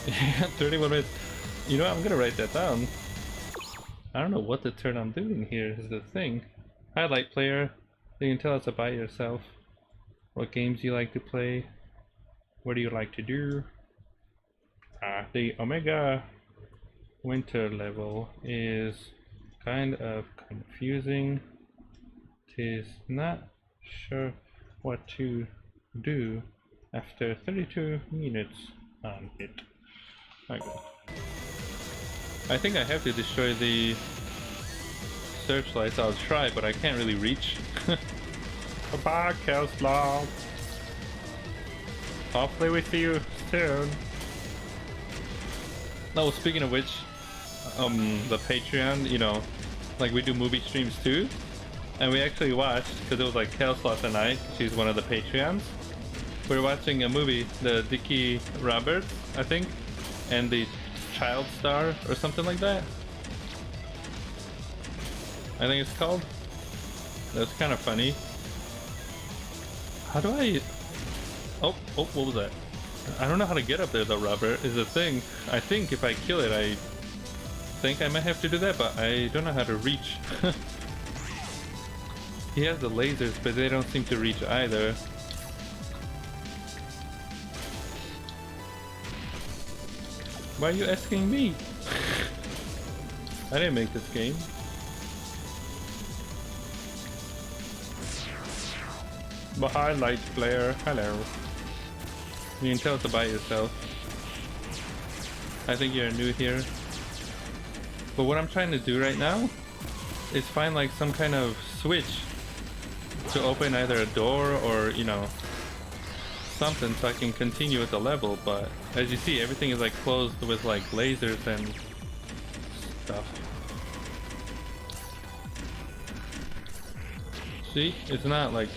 Yeah, 31 minutes. You know what, I'm gonna write that down. I don't know what the turn I'm doing here is the thing. Highlight player. You can tell us about yourself. what games you like to play, what do you like to do. The Omega winter level is kind of confusing. Tis not sure what to do after 32 minutes on it. Okay. I think I have to destroy the searchlights. I'll try, but I can't really reach. Goodbye, Kelslaw. I'll play with you soon. Oh, speaking of which, the Patreon, you know, like we do movie streams too, and we actually watched, because it was like Kelslaw tonight, she's one of the Patreons. We were watching a movie, the Dickie Roberts, I think, and the Child Star, or something like that. I think it's called. That's kind of funny. How do I... Oh, what was that? I don't know how to get up there though, Robert, is the thing. I think if I kill it, I think I might have to do that, but I don't know how to reach. He has the lasers, but they don't seem to reach either. Why are you asking me? I didn't make this game. Behind light flare, hello. You can tell it's about yourself. I think you're new here. But what I'm trying to do right now is find like some kind of switch to open either a door or, you know, something so I can continue with the level. But as you see, everything is like closed with like lasers and stuff. See? It's not like...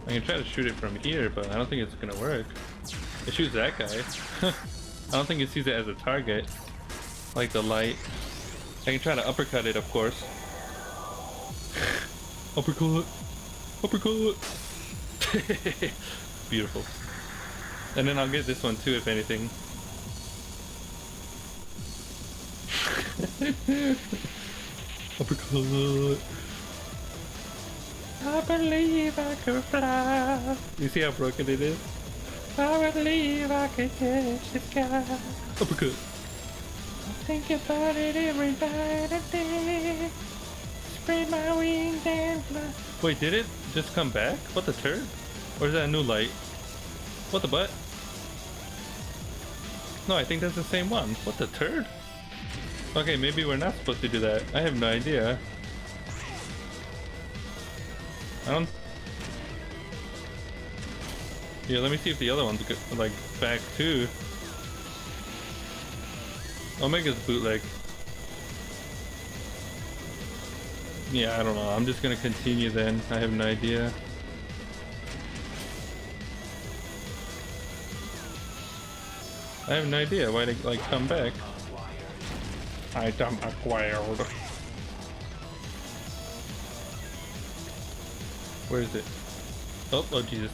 I can try to shoot it from here, but I don't think it's gonna work. It shoots that guy. I don't think it sees it as a target, like the light. I can try to uppercut it, of course. Uppercut! Uppercut! Beautiful. And then I'll get this one too, if anything. Uppercut! I believe I could fly. You see how broken it is? I believe I could touch the sky. Uppercut. I think about it every night and day. Spread my wings and fly. Wait, did it just come back? What the turd? Or is that a new light? What the butt? No, I think that's the same one. What the turd? Okay, maybe we're not supposed to do that. I have no idea. I don't... Yeah, let me see if the other one's like back too. Omega's bootleg. Yeah, I don't know. I'm just gonna continue then. I have no idea. I have no idea why they like come back. Item acquired. Where is it? Oh Jesus.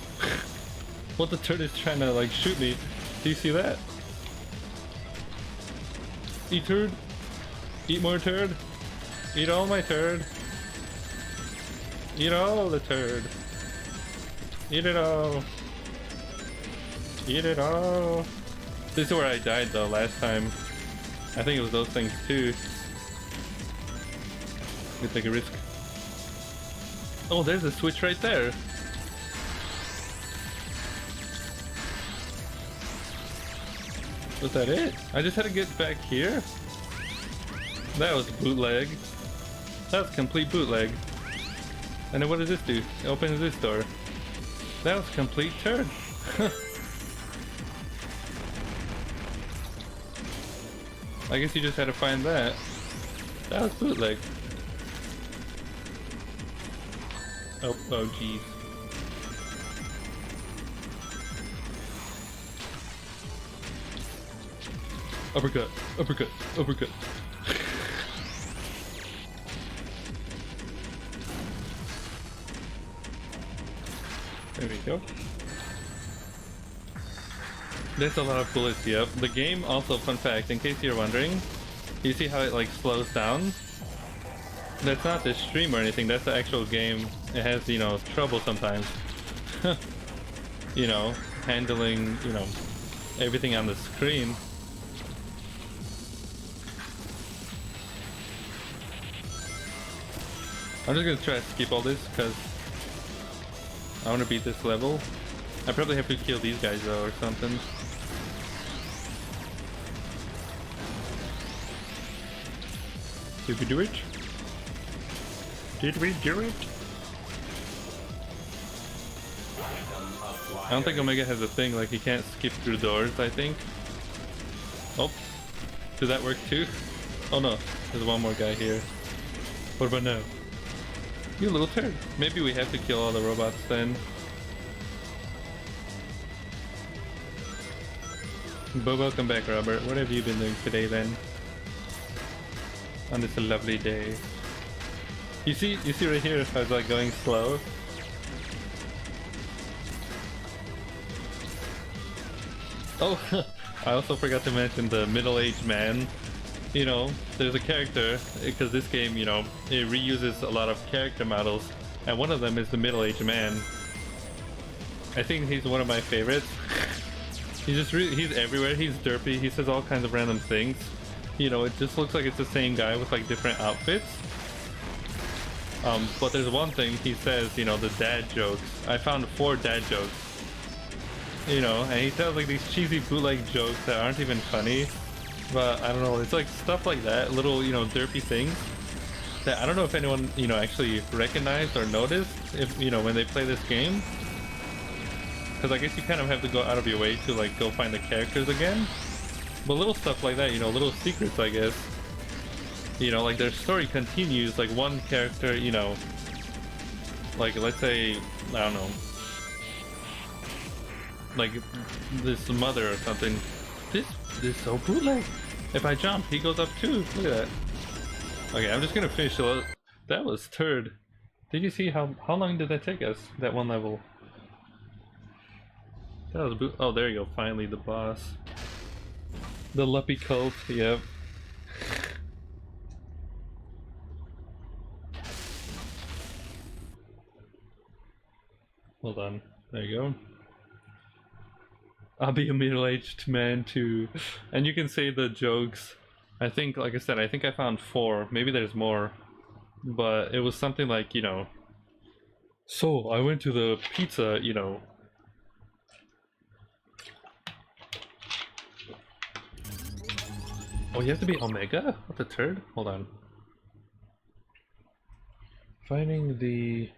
What the turd is trying to like shoot me? Do you see that? Eat turd. Eat more turd. Eat all my turd. Eat all the turd. Eat it all. Eat it all. This is where I died though last time. I think it was those things too. Let me take a risk. Oh, there's a switch right there. Was that it? I just had to get back here? That was bootleg. That was complete bootleg. And then what does this do? It opens this door. That was complete turd. I guess you just had to find that. That was bootleg. Oh geez. Uppercut, uppercut, uppercut. There we go. There's a lot of bullets, yep. The game also, fun fact, in case you're wondering, you see how it like slows down? That's not the stream or anything, that's the actual game. It has, you know, trouble sometimes. You know, handling, you know, everything on the screen. I'm just gonna try to skip all this because I want to beat this level. I probably have to kill these guys though or something. Did we do it? Did we do it? I don't think Omega has a thing, like he can't skip through doors, I think. Oh, did that work too? Oh no, there's one more guy here. What about now? You little turd. Maybe we have to kill all the robots then. But welcome back, Robert. What have you been doing today then? On this lovely day. You see right here if I was like going slow? Oh, I also forgot to mention the middle-aged man. You know, there's a character, because this game, you know, it reuses a lot of character models, and one of them is the middle-aged man. I think he's one of my favorites. He's everywhere, he's derpy, he says all kinds of random things. You know, it just looks like it's the same guy with like different outfits. But there's one thing he says, you know, the dad jokes. I found 4 dad jokes. You know, and he tells like these cheesy bootleg jokes that aren't even funny. But I don't know, it's like stuff like that, little, you know, derpy things that I don't know if anyone, you know, actually recognized or noticed if, you know, when they play this game. Because I guess you kind of have to go out of your way to like go find the characters again. But little stuff like that, you know, little secrets, I guess. You know, like their story continues, like one character, you know, like let's say, I don't know, like this mother or something. This is so bootleg. If I jump, he goes up too. Look at that. Okay, I'm just gonna finish the. That was turd. Did you see how long did that take us? That one level. That was oh, there you go. Finally, the boss. The Luppy cult. Yep. Hold on. There you go. I'll be a middle-aged man too. And you can say the jokes. I think, like I said, I think I found 4. Maybe there's more. But it was something like, you know, so I went to the pizza, you know. Oh, you have to be Omega? What the turd? Hold on. Finding the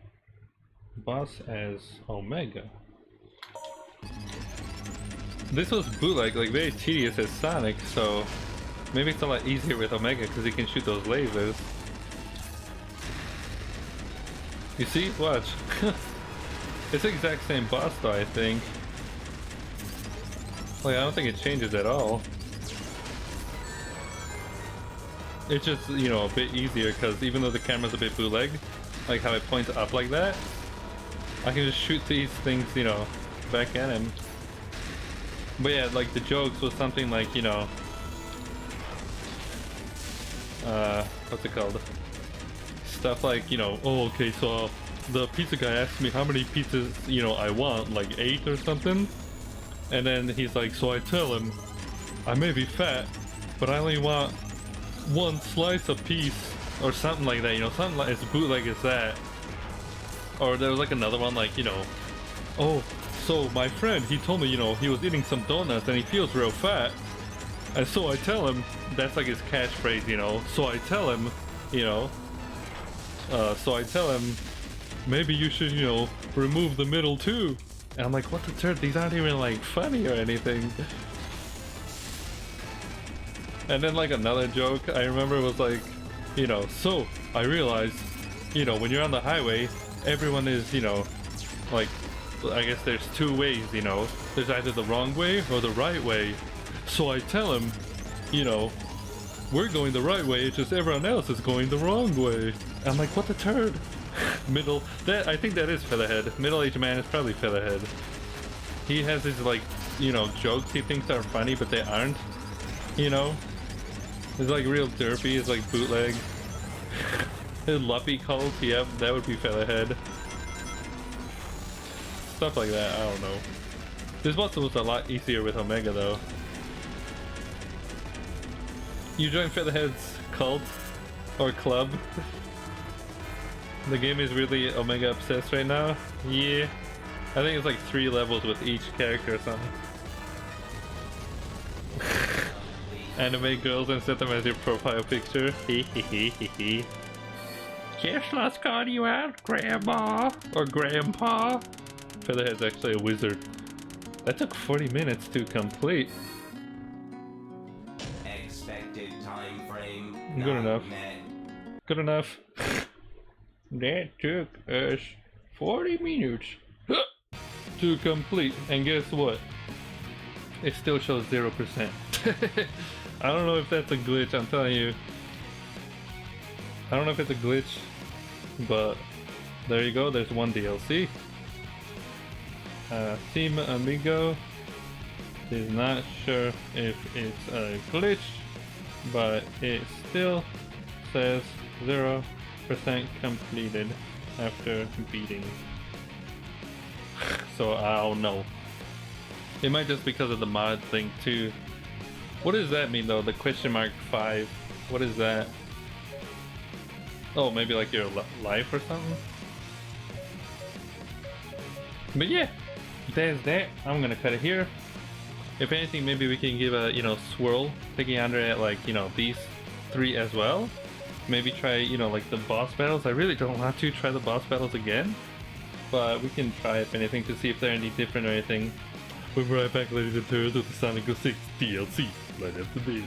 boss as Omega. This was bootleg, like very tedious as Sonic, so maybe it's a lot easier with Omega because he can shoot those lasers. You see? Watch. It's the exact same boss though, I think. Like, I don't think it changes at all. It's just, you know, a bit easier because even though the camera's a bit bootleg, like how it points up like that, I can just shoot these things, you know, back at him. But yeah, like the jokes was something like, you know, what's it called? Stuff like, you know, oh, okay, so the pizza guy asked me how many pizzas, you know, I want, like 8 or something. And then he's like, so I tell him, I may be fat, but I only want 1 slice a piece, or something like that, you know, something like as bootleg as that. Or there was like another one, like, you know, oh, so my friend, he told me, you know, he was eating some donuts and he feels real fat. And so I tell him, that's like his catchphrase, you know, so I tell him, you know, so I tell him, maybe you should, you know, remove the middle too. And I'm like, what the turd, these aren't even like funny or anything. And then like another joke I remember was like, you know, so I realized, you know, when you're on the highway, everyone is, you know, like, I guess there's 2 ways, you know, there's either the wrong way or the right way. So I tell him, you know, we're going the right way, it's just everyone else is going the wrong way. And I'm like, what the turd? That, I think that is Featherhead. Middle-aged man is probably Featherhead. He has his, like, you know, jokes he thinks are funny, but they aren't, you know? It's like real derpy, it's like bootleg. Luppy cult, yep, that would be Featherhead. Stuff like that, I don't know. This boss was a lot easier with Omega though. You join Featherhead's cult or club. The game is really Omega obsessed right now. Yeah. I think it's like 3 levels with each character or something. Anime girls and set them as your profile picture. Hehehehe. Keslow's called you out, Grandma or Grandpa. Featherhead's actually a wizard. That took 40 minutes to complete. Expected time frame. Good enough. Good enough. That took us 40 minutes to complete. And guess what? It still shows 0%. I don't know if that's a glitch, I'm telling you. I don't know if it's a glitch, but there you go, there's one DLC. Team Amigo is not sure if it's a glitch, but it still says 0% completed after beating. So I don't know. It might just because of the mod thing too. What does that mean though? The question mark 5. What is that? Oh, maybe like your life or something? But yeah, there's that. I'm gonna cut it here. If anything, maybe we can give a, you know, swirl, picking under at like, you know, these 3 as well. Maybe try, you know, like the boss battles. I really don't want to try the boss battles again, but we can try if anything to see if they're any different or anything. We'll be right back, ladies and gentlemen, with the Sonic 06 DLC right after this.